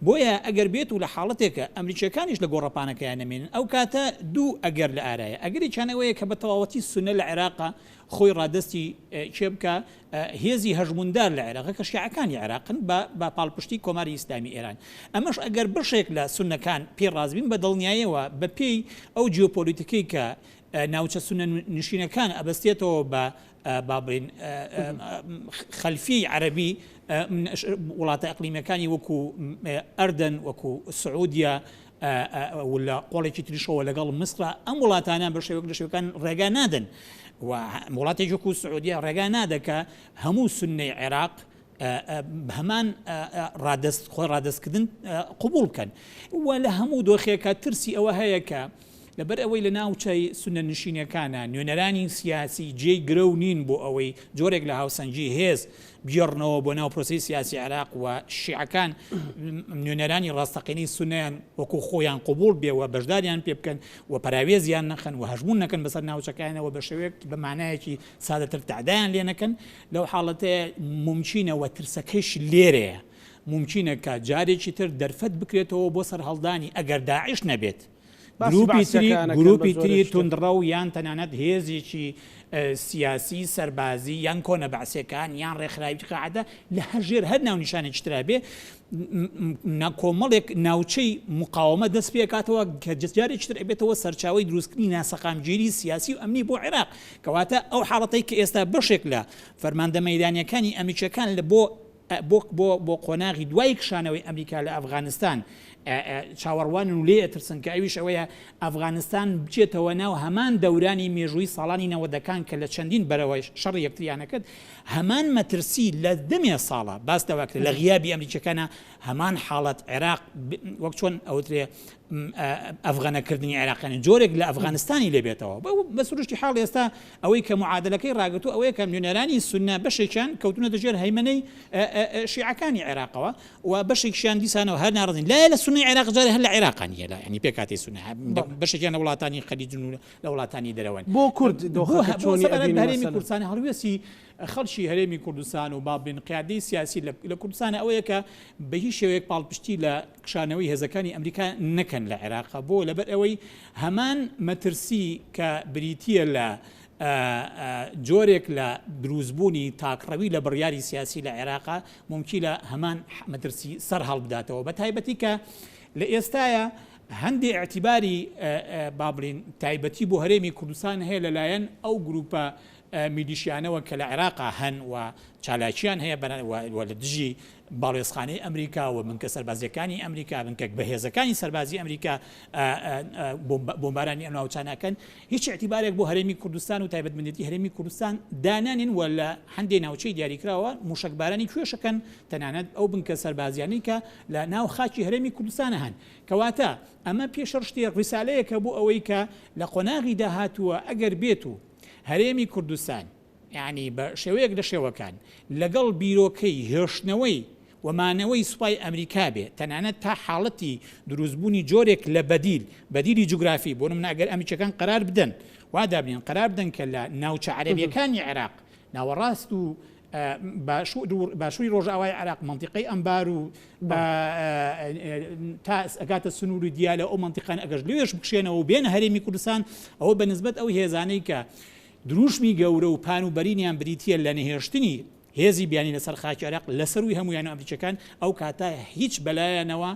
بۆیە ئەگەر بێت و لە حاڵەتێکە ئەمریکیەکانیش لە گۆڕەپانەکەیان نامێنن ئەو کاتە دوو ئەگەر لە ئارایە ئەگەری چانەوەیە کە بە تەواوەتی سونە لە عێراقا خۆی ڕادستی چێ بکە هێزی هەژموندار لە عێراق کە شیعەکانی عێراقن بە پاڵپشتی کۆماری ئیسلامی ئێران ئەمەش ئەگەر بەشێک لە سونەکان پێی ڕازبین بە دڵنیاییەوە بە پێی ئەو جیۆپۆلیتیکەی کە ناوچە سونە نشینەکان ئەبەستێتەوە بە بابرین خەلفی عەربی وڵاتە ئەقلیمەکانی وەکو ئەردن وەکو سعودیا ولا قۆڵێکی تریشەوە لەگەڵ مسرە ئەم وڵاتانە بە شێوەیەک لە شێوەکان ڕێگا نادەن و وڵاتێکی وەکو سعودیا ڕێگا نادەکە هەموو سونەی عێراق هەمان خۆی ڕادستکردن قبول بکەن و لە هەموو دۆخێکە ترسی ئەوە هەیە کە لەبەر ئەوەی لە ناوچەی سونە نشینەکانە نوێنەرانی سیاسی جێی گرە و نین بۆ ئەوەی جۆرێک لە هاوسەنگی هێز بجێڕنەوە بۆ ناو پرۆسی سیاسی عێراق و شیعەکان نوێنەرانی ڕاستەقینی سونەیان وەکو خۆیان قبول بێەوە بەشداریان پێ بکەن و پراوێزیان نەخەن و هەژمون نەکەن بەسەر ناوچەکانەوە بە شێوەیەک بە مانایەکی سادەتر تعدایان لێ نەکەن لەو حاڵەتەیە ممچینەوە ترسەکەش لێرەیە ممچینە کە جارێکی تر دەرفەت بکرێتەوە بۆ سەر هەڵدانی ئەگەر داعش نەبێت گروپی تری تونندڕە و یان تەنانەت هێزێکی سیاسی سەربازی یان کۆنە بەعسیەکان یان ڕێکخراوی قاعدە لە هەژێر هەر ناونیشانێکی ترا بێ کۆمەڵێک ناوچەی مقاومە دەست پێکاتەوە کە جارێکی تر ئەبێتەوە سەرچاوی دروستکردنی ناسەقامگیری سیاسی و ئەمنی بۆ عێراق کەواتە ئەو حاڵەتەی کە ئێستا بەشێک لە فەرماندە مەیدانیەکانی ئەمریکیەکان لە بۆ قۆناغی دوای کشانەوەی ئەمریکا لە ئەفغانستان چاوەڕوان و لێ ئەترسن کە ئەویش ئەوەیە ئەفغانستان بچێتەوە ناو هەمان دەورانی مێژووی ساڵانی نەوەدەکان کە لە چەندین بەرەوەی شەڕی یەکتریانەکەت هەمان مەترسی لە دەمێ ساڵە باس دەواکرێت لە غیابی ئەمریکیەکانە هەمان حاڵەت عێراق وەک چۆن ئەوترێ ئەفغانەکردنی عێراقیانی جۆرێک لە ئەفغانستانی لێبێتەوە بە سروشتی حاڵ ئێستا ئەوەی کە معادلەکەی ڕاگەتوو ئەوەیە کە نوێنەرانی سونە بەشێکیان کەوتونە دەژێر هەیمنەی شیعەکانی عێراقەوە و بەشێکیان دیسانەوە هەر ناڕزین لە سونەی عێراق جارێ هەر لە عێراقانیە لە ینی پێکاتی سونە بەشێکیان لە وڵاتانی خەلیجن و لە وڵاتانی دەرەوەن بۆ کورد هەرێمی کوردستانی هەڵوێستی خەڵکی هەرێمی کوردستان و بابن قیادەی سیاسی لە کوردستانە ئەوەیە کە بە هیچ شێوەیەک پاڵپشتی لە کشانەوەی هێزەکانی ئەمریکا نەکەن لە عێراقا بۆ لەبەر ئەوەی هەمان مەترسی کە بریتیە لە جۆرێک لە دروستبوونی تاکڕەوی لە بڕیاری سیاسی لە عێراقا ممکن لە هەمان مەترسی سەر هەڵبداتەوە بە تایبەتی کە لە ئێستایە هەندێک اعتیباری بابلین تایبەتی بۆ هەرێمی کوردستان هەیە لەلایەن ئەو گروپە میلیشیانەوە کە لە عێراقا هەن و چالاکیان هەیە لە دژی باڵێزخانەی ئەمریکا و منکە سەربازیەکانی ئەمریکا منکە بەهێزەکانی سەربازی ئەمریکا بۆمبارانی ئەم ناوچانەکەن هیچ اعتیبارێک بۆ هەرێمی کوردستان و تایبەتمەندێتی هەرێمی کوردستان دانانین و لە هەندێک ناوچەی دیاریکراوە موشکبارانی کوێشەکەن تەنانەت ئەو بنکە سەربازیانی کە لە ناو خاکی هەرێمی کوردستانە هەن کەواتە ئەمە پێشە شتێ ڕیسالەیەکە بۆ ئەوەی کە لە قۆناغی داهاتووە ئەگەر بێت و هەرێمی کوردستان یعنی بە شێوەیەک لە شێوەکان لەگەڵ بیرۆکەی هێشتنەوەی ومانەوەی سوپای ئەمریکا بێ تەنانەت تا حاڵەتی دروستبوونی جۆرێک لە بەدیلی جوگرافی بۆ نمونە ئەگەر ئەمریکیەکان قرار بدەن وادابنێن قرار بدەن کە لە ناوچە عەرەبیەکانی عێراق ناوەڕاست و باشووری ڕۆژئاوای عێراق منتیقەی ئەمبار و تا ئەگاتە سنوور و دیالە ئەو منتیقان ئەگەر لێش بکشێنەوە و بێنە هەرێمی کوردستان ئەوە بەنسبەت ئەو هێزانەی کە دروشمی گەورە و پان و بەرینیان بریتیە لە نەهێشتنی هێزی بیانی لەسەر خاکی عێراق لەسەروی هەمویان ئەمریکیەکان ئەو کاتە هیچ بەلایەنەوە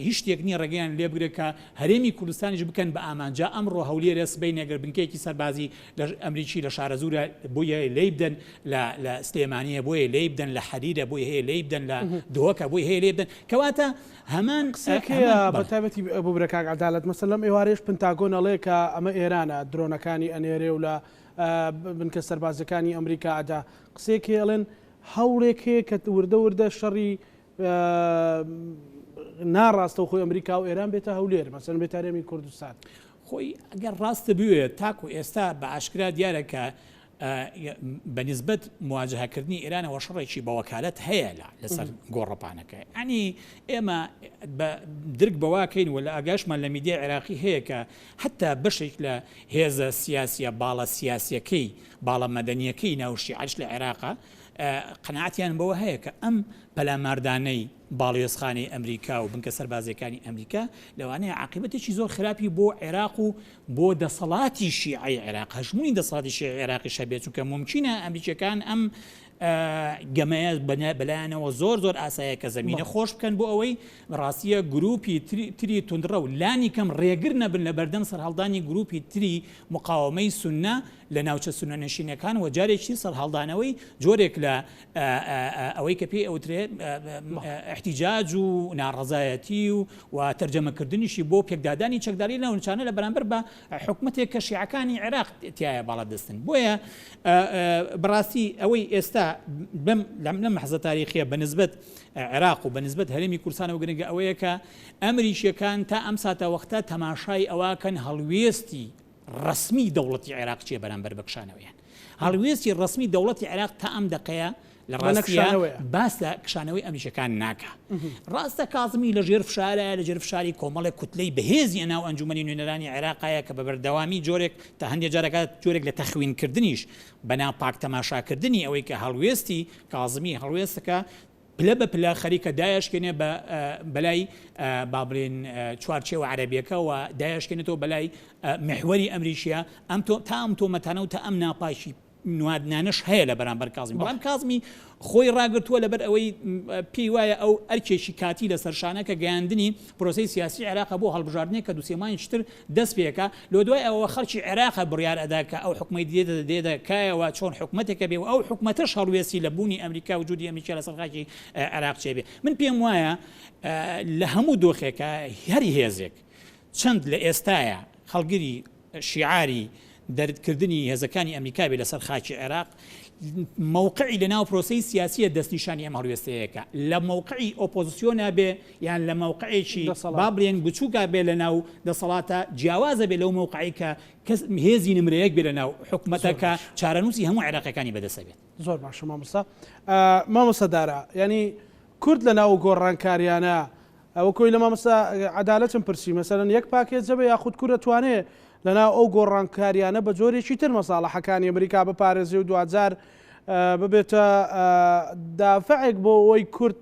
هیچ شتێک نییە ڕێگەیان لێ بگرێت کە هەرێمی کوردستانیش بکەن بە ئامانجا ئەمڕۆ هەولێرە سبەی نەگەر بنکەیەکی سەربازی لە ئەمریکی لە شارە زوورە بۆیە لێی بدەن لە سلێمانیە بۆیە لێی بدەن لە حەریرە بۆی هەیە لێی بدەن لە دۆکە بۆی هەیە لێ بدەن کەواتە هەمان بەتابەتی بۆ برەکان عەدالەت مەسەلەم ئێوارێش پنتاگۆن ئەڵێ کە ئەمە ئێرانە درۆنەکانی ئەنێرێ و لە بنکە سەربازەکانی ئەمریکا ئەدا قسێکی ئەڵێن هەوڵێک هەیە کە وردە وردە شەڕی ناڕاستە و خۆی ئەمریکا و ئێران بێتە هەولێر مەسەلەن بێتە هەرێمی کوردستان خۆی ئەگەر ڕاستە بوێت تاکو ئێستا بە ئاشکرا دیارە کە بەنسبەت مواجهەکردنی ئێرانەوە شەڕێکی بە وەکالەت هەیە لەسەر گۆڕەپانەکە ئەنی ئێمە درک بەواکەین و لە ئاگاشمان لە میدیای عێراقی هەیە کە حتا بەشێک لە هێزە سیاسیە باڵە سیاسیەکەی باڵە مەدەنیەکەی ناوشیعەش لە عێراقا قەناعەتیان بەوە هەیە کە ئەم پەلاماردانەی باڵێۆزخانەی ئەمریکا و بنکە سەربازەکانی ئەمریکا لەوانەیە عاقبەتێکی زۆر خراپی بۆ عێراق و بۆ دەسەڵاتی شیعەی عێراق هەژمووی دەسەڵاتی شیعەی عێراقی شەبێت چونکە ممکنە ئەمریکیەکان ئەم گەمەیە بەلایەنەوە زۆر ئاسایە کە زەمینە خۆش بکەن بۆ ئەوەی ڕاستیە گروپی تری توندڕە و لانی کەم ڕێگر نەبن لە بەردەم سەرهەڵدانی گروپی تری مقاومەی سونە لە ناوچە سونە نشینەکان و جارێکی سەرهەڵدانەوەی جۆرێک لە ئەوەی کە پێی ئەوترێت احتیجاج و ناڕەزایەتی و تەرجەمەکردنیشی بۆ پێکدادانی چەکداری لە ناوچانە لە بەرامبەر بە حکومەتێک کە شیعەکانی عێراق تایە باڵا دەستن بۆیە بەڕاستی ئەوەی ئێستا لەم مەحزە تاریخیە بەنسبەت عێراق و بەنسبەت هەرێمی کوردستانەوە گرنگە ئەوەیە کە ئەمریکیەکان تا ئەم ساتە وەختە تەماشای ئەواکەن هەڵوێستی ڕسمی دەوڵەتی عێراق چیە بەرامبەر بە کشانەوەیان هەڵوێستی ڕسمی دەوڵەتی عێراق تا ئەم دقەیە لە ڕاستیە باسە کشانەوەی ئەمریکیەکان ناکە ڕاستە کازمی لە ژێر فشارە لە ژێر فشاری کۆمەڵێک کوتلەی بەهێزی ناو ئەنجومەنی نوێنەرانی عێراقایە کە بە بەردەوامی جۆرێک تا هەندێک جارەکات جۆرێک لە تەخوینکردنیش بەناو پاک تەماشاکردنی ئەوەی کە هەڵوێستی کازمی هەڵوێستەکە پلە بە پلە خەریکە دایشکێنێ بەلای بابرین چوارچێوە عەرەبیەکە و دایشکێنێتەوە بەلای محوەری ئەمریکیە تا ئەم تۆمەتانە و تا ئەم ناپاشی نوادنانش هەیە لە بەرامبەر کازمی بەڵام کازمی خۆی ڕاگرتووە لەبەر ئەوەی پێی وایە ئەو ئەرکێکی کاتی لە سەرشانەکە گەیاندنی پرۆسەی سیاسی عێراق بۆ هەڵبژاردنێک کە دووسێمانی تر دەست پێەکە لە دوای ئەوە خەڵکی عێراق بڕیار ئەدا کە ئەو حکومەی دێدەکایەوە چۆن حکومەتێکە بێ و ئەو حکومەتەش هەڵوێستی لە بوونی ئەمریکا و جوودی ئەمریکا لە سەرخاکی عێراق چێبێ من پێم وایە لە هەموو دۆخێکە هەری هێزێک چەند لە ئێستایە خەڵگری شیعاری دەردکردنی هێزەکانی ئەمریکا بێ لەسەر خاکی عێراق مووقعی لە ناو پرۆسەی سیاسیە دەستنیشانی ئەم هەڵوێستەیەەکە لە مووقعی ئۆپۆزیسیۆنا بێ یان لە مووقعێکی بابلێن بچووکە بێ لە ناو دەسەڵاتە جیاوازە بێ لەو مووقعی کە هێزی نمرەیەک بێ لە ناو حکومەتەکە چارەنووسی هەموو عێراقیەکانی بەدەستە بێت زۆر باشە مامۆستا مامۆستا دارا ینی کورد لە ناو گۆڕانکاریانە ئەوە کۆی لە مامۆستا عەدالەتم پرسی مەسەلەن یەک پاکێت جەبێ یاخود کوورە توانێ لەناو ئەو گۆڕانکاریانە بە جۆرێکی تر مەساڵەحەکانی ئەمریکا بپارێزێ و دوجار ببێتە دافعێک بۆ ئەوەی کورد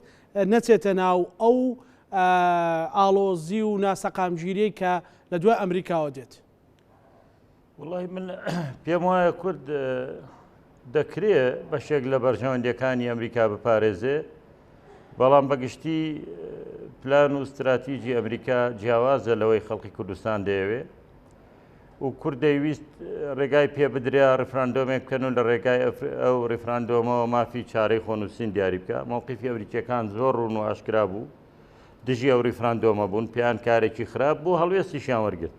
نەچێتە ناو ئەو ئاڵۆزی و ناسەقامگیریەی کە لە دوای ئەمریکاوە دێت. وڵی من پێم وایە کورد دەکرێت بەشێک لە بەرژەوەندەکانی ئەمریکا بپارێزێ بەڵام بەگشتی پلان و استراتیژی ئەمریکا جیاوازە لەوەی خەڵکی کوردستان دەیەوێت و کورد دەیویست ڕێگای پێ بدریا ڕفراندۆمێک بکەن و لە ڕێگای ئەو ڕفراندۆمەوە مافی چارەی خۆنووسین دیاری بکە مووقیفی ئەمریکیەکان زۆر ڕوون و ئاشکرا بوو دژی ئەو ڕفراندۆمە بوون پێیان کارێکی خراپ بوو هەڵوێستیشیان وەرگرت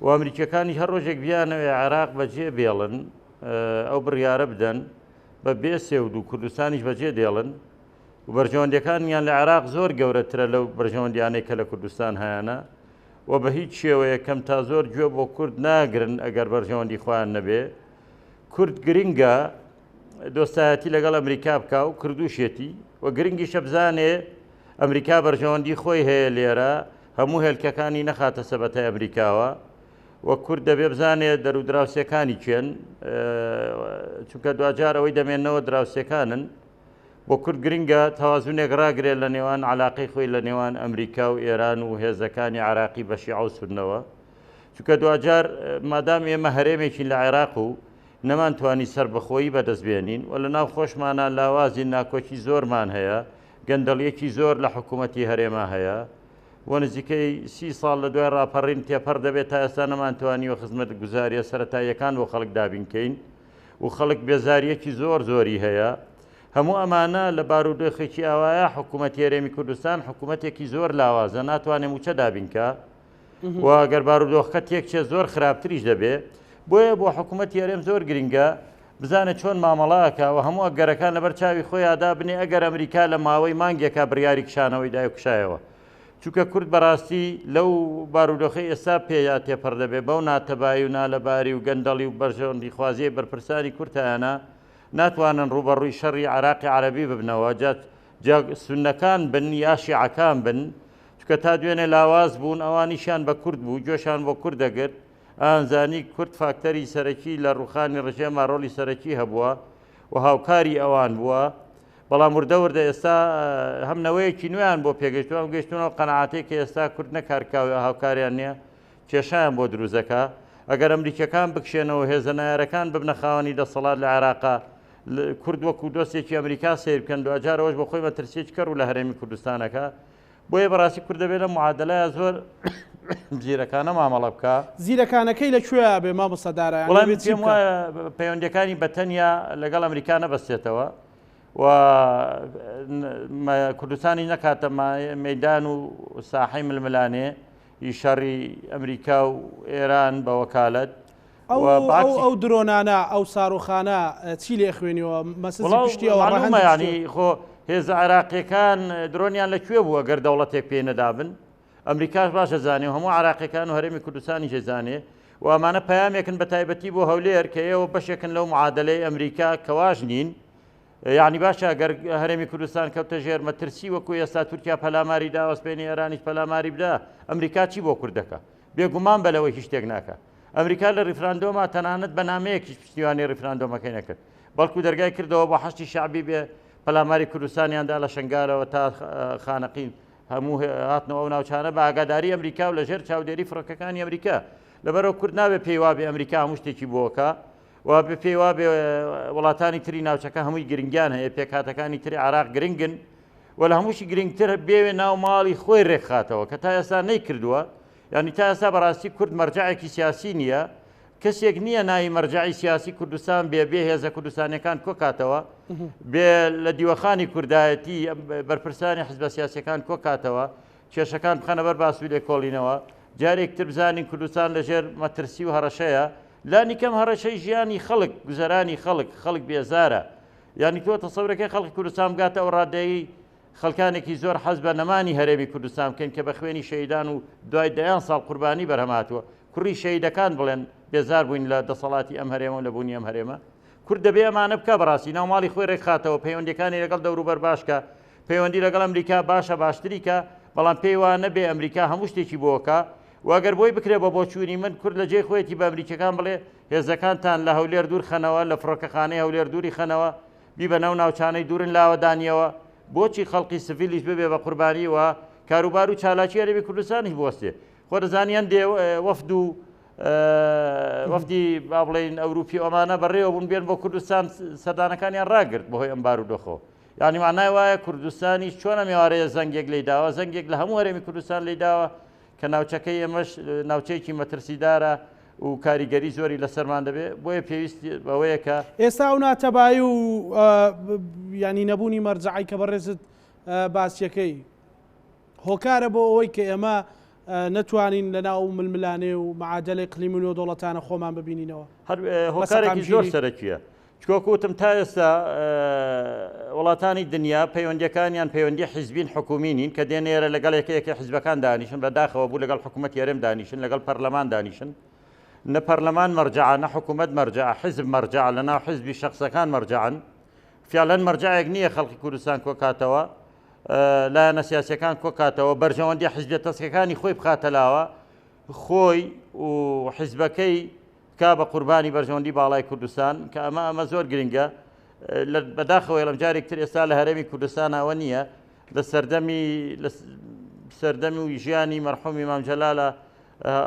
و ئەمریکیەکانی هەر ڕۆژێک بیانەوێ عێراق بەجێ بێڵن ئەو بڕیارە بدەن بە بێسێود و کوردستانیش بەجێ دێڵن و بەرژەوەندەکانیان لە عێراق زۆر گەورەترە لەو بەرژەوەندیانەی کە لە کوردستان هەیەە و بە هیچ شێوەیە کەم تا زۆر گوێ بۆ کورد ناگرن ئەگەر بەرژەوەندی خۆیان نەبێ کورد گرنگە دۆستایەتی لەگەڵ ئەمریکا بکە و کردوشێتی و گرنگیشە بزانێ ئەمریکا بەرژەوەندی خۆی هەیە لێرە هەموو هێلکەکانی نەخاتە سەبەتای ئەمریکاوە و کورد دەبێ بزانێ دەرودراوسەکانی چێن چونکە دوجار ئەوەی دەمێنەوە دراوسەکانن بۆ کورد گرنگە تەوازونێک ڕاگرێت لە نێوان علاقەی خۆی لە نێوان ئەمریکا و ئێران و هێزەکانی عراقی بە شیعە و سوننەوە چونکە دوجار مادام ئێمە هەرێمێکی لە عێراق و نەمانتوانی سربەخۆیی بەدەستبێنین و لە ناو خۆشمانە لاوازی ناکۆکی زۆرمان هەیە گەندەڵیەکی زۆر لە حکوومەتی هەرێما هەیە وە نزیکەی 30 ساڵ لە دوای ڕاپەڕین تێپەر دەبێت تا ئێستا نەمانتوانیوە خزمەت گوزاریە سەرەتاییەکان بۆ خەڵک دابینکەین و خەڵک بێزاریەکی زۆری هەیە. هەموو ئەمانە لە بارودۆخێکی ئاوایە حکوومەتی هەرێمی کوردستان حکوومەتێکی زۆر لاوازە ناتوانێت موچە دابینکە و ئەگەر بارودۆخەکە تێک چێ زۆر خراپتریش دەبێ. بۆیە بۆ حکوومەتی هەرێم زۆر گرنگە بزانێت چۆن مامەڵاکە و هەموو ئەگەرەکان لەبەر چاوی خۆیادا بنێ ئەگەر ئەمریکا لە ماوەی مانگێکە بڕیاری کشانەوەی دایکشایەوە. چونکە کورد بەڕاستی لەو بارودۆخی ئێستا پێیا تێپەر دەبێت بەو ناتەبایی و نالەباری و گەندەڵی و بەرژەوەندی خوازیە بەرپرسانی کورتایانە ناتوانن ڕوبەڕووی شەڕی عراقی عەرەبی ببنەوە سونەکان بن یا شیعەکان بن چونکە تا دوێنێ لاواز بوون ئەوانیشیان بە کورد بوو گوێشان بۆ کورد دەگرت ئەنزانی کورد فاکتەری سەرەکی لە ڕوخانی ڕژێما ڕۆلی سەرەکی هەبووە و هاوکاری ئەوان بووە. بەڵام وردەوردە ئێستا هەمنەوەیەکی نوێیان بۆ پێگەشتوان گەشتونەوە قەنەعاتەی کە ئێستا کورد نەکارکاوی هاوکاریان نییە کێشایان بۆ دروزەکە. ئەگەر ئەمریکەکان بکشێنەوە هێزەنایەرەکان ببنە خاوەنی دەسەڵات لە عێراقا کورد وەکو دۆستێکی ئەمریکا سیر بکەن و ئەجارەوەش بۆ خۆی مەترسیێک کەڕ و لە هەرێمی کوردستانەکە. بۆیە بەڕاستی کورد دەبێت لە معادلەیە زۆر زیرەکانە مامەڵە بکە. زیرەکانەکەی لەکوێ بێ مامۆستادارە؟ وەڵام پێم وایە پەیوەندیەکانی بەتەنیا لەگەڵ ئەمریکا نەبەستێتەوە و کوردستانی نەکاتە مەیدان و ساحەی ململانێ شەڕی ئەمریکا و ئێران بە وەکالەت. ئەو درۆنانە ئەو ساڕوخانە چی لێ خوێنیەوە مەسەسی پشتیەوە ینی خۆ هێز عراقیەکان درۆنیان لەکوێ بووە گەر دەوڵەتێک پێ نەدابن. ئەمریکاش باشە زانێ و هەموو عراقیەکان و هەرێمی کوردستانی ژێزانێ و ئەمانە پەیامێکن بە تایبەتی بۆ هەولێر کە ئێوە بەشێکن لەو معادلەی ئەمریکا کەواژ نین. یعنی باشە گەر هەرێمی کوردستان کەوتە ژێر مەترسی وەکو ئێستا تورکیا پەلاماری دا وەسپێنی ئێرانیش پەلاماری بدا ئەمریکا چی بۆ کوردەکە؟ بێگومان بەلەوەی هیچ شتێک ناکە. ئەمریکا لە ریفراندۆما تەنانەت بە نامەیەکیش پشتیوانی ریفراندۆمەکەی نەکرد بەڵکو دەرگای کردەوە بە حەشتی شعبی بێ پەلاماری کوردستانیاندا لە شنگارەوە تا خانەقین هەموو هاتنەوە و ناوچانە بە ئاگاداری ئەمریکا و لەژێر چاودێری فڕۆکەکانی ئەمریکا. لەبەرەوە کورد نابێ پێی وابێ ئەمریکا هەموو شتێکی بۆکە و بە پێی وابێ وڵاتانی تری ناوچەکە هەمووی گرنگیان هەیە پێکهاتەکانی تری عراق گرنگن و لە هەمووشی گرنگتر بێوێ ناو ماڵی خۆی ڕێکخاتەوە کە تا ئێستا نەیکردووە. یعنی تا ئێستا بەڕاستی کورد مەرجعێکی سیاسی نییە کەسێک نییە ناوی مەرجعی سیاسی کوردستان بێ هێزە کوردستانیەکان کۆکاتەوە بێ لە دیوەخانی کوردایەتی بەرپرسانی حزبە سیاسیەکان کۆکاتەوە کێشەکان بخەنە بەر باسووی لێ کۆڵینەوە جارێکتر بزانین کوردستان لەژێر مەترسی و هەڕەشەیە لانی کەم هەڕەشەی ژیانی خەڵک گوزەرانی خەڵک بێزارە. یعنی تۆ تەسەورەکەی خەڵکی کوردستان بگاتە ئەو ڕادەیەی خەڵکانێکی زۆر حەز بە نەمانی هەرێمی کوردستان بکەین کە بە خوێنی شەیدان و دوای دەیان ساڵ قوربانی بەرهەماتوە کوڕی شەیدەکان بڵێن بێزار بووین لە دەسەڵاتی ئەم هەرێمە و لە بوونی ئەم هەرێمە. کورد دەبێ ئەمانە بکە بەڕاستی ناو ماڵی خۆی ڕێکخاتەوە پەیوەندیەکانی لەگەڵ دەوروبەر باشکە پەیوەندی لەگەڵ ئەمریکا باشە باشتریکە بەڵام پێی وانە بێ ئەمریکا هەموو شتێکی بۆکە واگەر بۆی بکرێ بە بۆچوونی من کورد لە جێ خۆیەتی بە ئەمریکەکان بڵێ هێزەکانتان لە هەولێر دوور خەنەوە لە فڕۆکەخانەی هەولێر دووری خەنەوە بیبە ناو ناوچانەی دوورن لاوەدانیەوە بۆچی خەڵقی سڤیلیش ببێ بە قوربانی و کاروبار و چالاکی هەرێمی کوردستانی بوەستێ. خۆ دەزانیان دێ وەفد و وەفدی با بڵێن ئەوروپی ئەمانە بەڕێوە بوون بێن بۆ کوردستان سەردانەکانیان ڕاگرت بەهۆی ئەم بارودۆخەوە. یعنی مانای وایە کوردستانی چۆنە میوارەیە زەنگێک لی داوە زەنگێک لە هەموو هەرێمی کوردستان لی داوە کە ناوچەکەی ئێمەش ناوچەیەکی مەترسیدارە و کاریگەری زۆری لەسەرمان دەبێت بۆیە پێویست بەوەیە کە ئێستا ئەو ناتەبایی و ینی نەبوونی مەرجعی کە بەڕێزت باسیەکەی هۆکارە بۆ ئەوەی کە ئێمە نەتوانین لە ناو ململانێ و معادلەی قلیمونی و دەوڵەتانە خۆمان ببینینەوە. هۆکارێکی زۆر سەرەکیە چکۆکوتم تا ئێستا وڵاتانی دنیا پەیوەندیەکانیان پەیوەندی حیزبین حکومینین کە دێنێرە لەگەڵ یەکەیەکی حیزبەکان دانیشن بەداخەوە بوو لەگەڵ حکوومەتی هەرێم دانیشن لەگەڵ پەرلەمان دانیشن نە پەرلەمان مەرجع نە حکوومەت مەرجع حیزب مەرجع لە ناو حیزبی شەخسەکان مەرجعن فعلەن مەرجعێک نییە خەڵکی کوردستان کۆکاتەوە لایەنە سیاسیەکان کۆکاتەوە بەرژەوەندی حیزبە تەسکەکانی خۆی بخاتەلاوە خۆی و حیزبەکەی کا بە قوربانی بەرژەوەندی باڵای کوردستان کە ئەمە زۆر گرنگە بەداخەوەی لەم جارێکتر ئێستا لە هەرێمی کوردستانەوە نییە لە سەردەمی و ژیانی مەرحومی مام جەلالە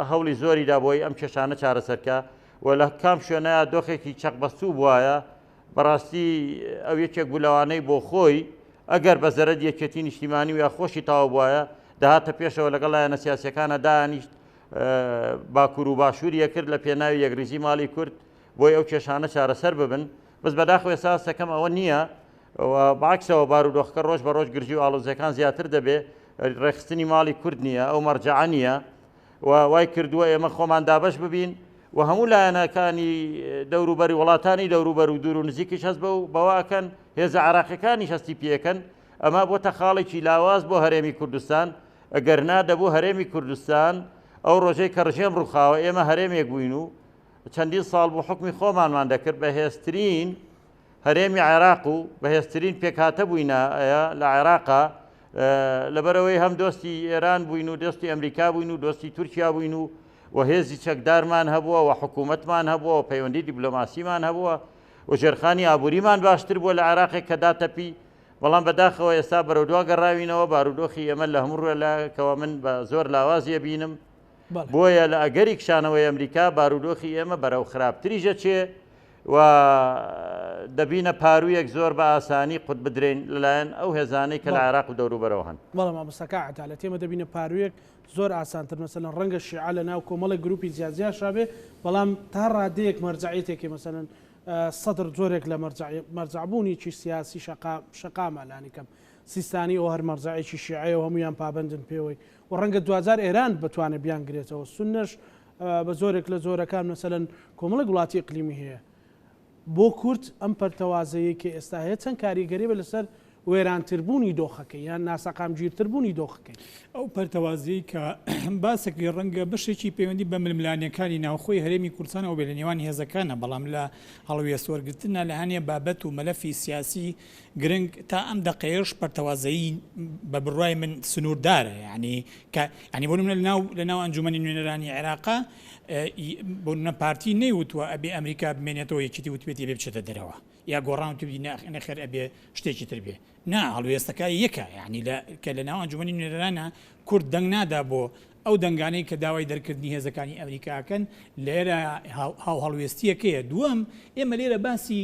هەوڵی زۆری دا بۆی ئەم کێشانە چارەسەرکە و لە کام شوێنەیە دۆخێکی چەقبەستوو بووایە بەڕاستی ئەو یەکێک بوو لەوانەی بۆ خۆی ئەگەر بە زەرەد یەکێتی نیشتیمانی و یا خۆشی تاوا بووایە داهاتە پێشەوە لەگەڵ لایەنە سیاسیەکانە دانیشت باکوور و باشووری یەکرد لە پێناوی یەکریزی ماڵی کورد بۆی ئەو کێشانە چارەسەر ببن بەس بەداخەوە ئێساسەکەم ئەوە نییە باکسەوە بارودۆخەکە ڕۆژ بە ڕۆژ گرژی و ئاڵۆزیەکان زیاتر دەبێ ڕێخستنی ماڵی کورد نییە ئەو مەرجەعە نییە وای کردووە ئێمە خۆمان دابەش ببین و هەموو لایەنەکانی دەوروبەری وڵاتانی دەوروبەر و دوور و نزیکیش هەست بەواکەن هێزە عراقیەکانی هەستی پێکەن ئەمە بۆتە خاڵێکی لاواز بۆ هەرێمی کوردستان ئەگەر نادەبوو هەرێمی کوردستان ئەو ڕۆژەی کە ڕژێم ڕووخاوە ئێمە هەرێمێک بووین و چەندین ساڵ بوو حکمی خۆمانمان دەکرد بەهێزترین هەرێمی عێراق و بەهێزترین پێکهاتە بووینە لە عێراقا لەبەرەوەی هەم دۆستی ئێران بووین و دۆستی ئەمریکا بووین و دۆستی تورکیا بووین و هێزی چەکدارمان هەبووە و حکوومەتمان هەبووە و پەیوەندی دیبلۆماسیمان هەبووە و ژێرخانی ئابووریمان باشتر بووە لە عێراقێک کە داتەپی بەڵام بەداخەوە ئێستا بەرەودوا گەڕاوینەوە بارودۆخی ئێمە لە هەموو ڕێلاکەوە من بە زۆر لاوازیە بینم بۆیە لە ئەگەری کشانەوەی ئەمریکا بارودۆخی ئێمە بەرەو خراپتریژە چێ و دەبینە پارویەک زۆر بە ئاسانی قوت بدرێن لەلایەن ئەو هێزانەی کە لە عێراق و دەوروبەرەوە هەن بەڵام مامۆستا عەتا لە تێمە دەبینە پارویەک زۆر ئاسانتر مەسەلەن ڕەنگە شیعە لە ناو کۆمەڵی گروپی جیازیاشا بێ بەڵام تا ڕادەیەک مەرجعیتێکی مەسەلەن سەدر جۆرێک لە مەرجعبوونیی سیاسی شەقامەلانی کەم سیستانی ئەو هەر مەرجعێکی شیعەیە و هەمویان پابندن پێوەی و ڕەنگە 2000 ئێران بتوانێت بیان گرێتەوە سونەش بە زۆرێک لە زۆرەکان مەسەلەن کۆمەڵی وڵاتی ئیقلیمی هەیە بۆ کورد ئەم پەرتەوازەیە کە ئێستا هەیە چەند کاریگەری بە لەسەر وێرانتربوونی دۆخەکەی یان ناسەقامگیرتربوونی دۆخەکەی ئەو پەرتەوازەیە کە باسێکی ڕەنگە بەشێکی پەیوەندی بە ململانیەکانی ناوخۆی هەرێمی کوردستانەوە بێ لە نێوان هێزەکانە بەڵام لە هەڵوێ سوەرگرتنە لە هەنێ بابەت و مەلەفی سیاسی گرنگ تا ئەم دەقەیەش پەرتەوازەیی بە بڕای من سنووردارە ینی بۆ لە ناو ئەنجومەنی نوێنەرانی عێراقا بۆ پارتی نەیوتوە ئەبێ ئەمریکا بمێنێتەوە یەکێتی وتبێتی بێ بچێتە دەرەوە یا گۆڕان توی نەخێر ئەبێ شتێکی تر بێ نا هەڵوێستەکە یەکە یعنی کە لە ناو ئەنجومەنی نوێنەرانە کورد دەنگ نادا بۆ ئەو دەنگانەی کە داوای دەرکردنی هێزەکانی ئەمریکاکەن لێرە هاو هەڵوێستیەکەیە دووەم ئێمە لێرە باسی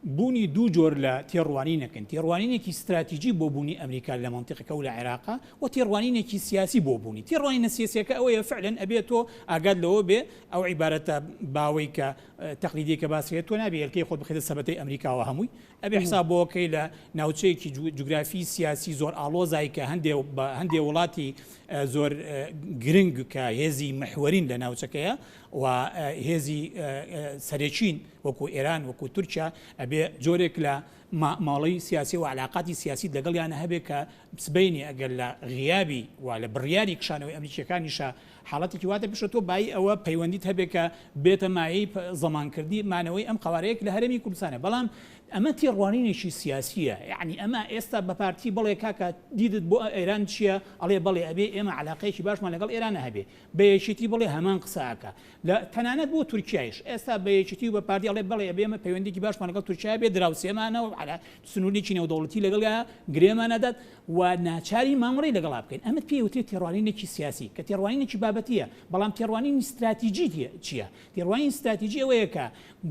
بوونی دوو جۆر لە تێڕوانی نەکەن تێڕوانینێکی استراتیژی بۆ بوونی ئەمریکا لە منتیقەکە و لە عێراقا و تێڕوانینێکی سیاسی بۆ بوونی تێڕوانینە سیاسیەکە ئەوەیە فعلەن ئەبێتۆ ئاگاد لەوە بێ ئەو عیبارەتە باوەی کە تەقلیدی کە باسێت تۆ نابێ هەلکەی خۆت بخێتە سەبەتەی ئەمریکاوە هەمووی ئەبێ حسابەوەکەی لە ناوچەیەکی جوگرافی سیاسی زۆر ئاڵۆزای کە هەندێک وڵاتی زۆر گرنگ کە هێزی محورین لە ناوچەکەیە و هێزی سەرێکین وەکو ئێران وەکو تورکیا ئەبێ جۆرێک لە ماڵی سیاسی و علاقاتی سیاسی لەگەڵیان هەبێ کە سبەینی ئەگەر لە غیابی و لە بڕیاری کشانەوەی ئەمریکیەکانیشە حاڵەتێکی واتە پێشە تۆ بای ئەوە پەیوەندیت هەبێ کە بێتە مایەی زەمانکردی مانەوەی ئەم قوارەیەک لە هەرێمی کوردستانە بەڵام ئەمە تێڕوانینێکی سیاسیە یعنی ئەمە ئێستا بە پارتی بڵێ کاکە دیدت بۆ ئێران چییە ئەڵێ بڵێ ئەبێ ئێمە علاقەیەکی باشمان لەگەڵ ئێرانە هەبێ بەیەکێتی بڵێ هەمان قساکە لە تەنانەت بۆ تورکیایش ئێستا بەیەکێتی و بە پارتی ئەڵێ بڵێ ئەبێ ئێمە پەیوەندێکی باشمان لەگەڵ تورکیا بێ دراوسێمانەوە على سنووریی نێودەوڵەتی لەگەڵ گرێمانەدات و ناچاری مامەڕی لەگەڵا بکەین ئەمە پێوتێت تێڕوانینێکی سیاسی کە تێڕوانینێکی بابەتیە بەڵام تێڕوانین استراتیژی چییە تێڕوانین استراتیژی ئەوەیە کە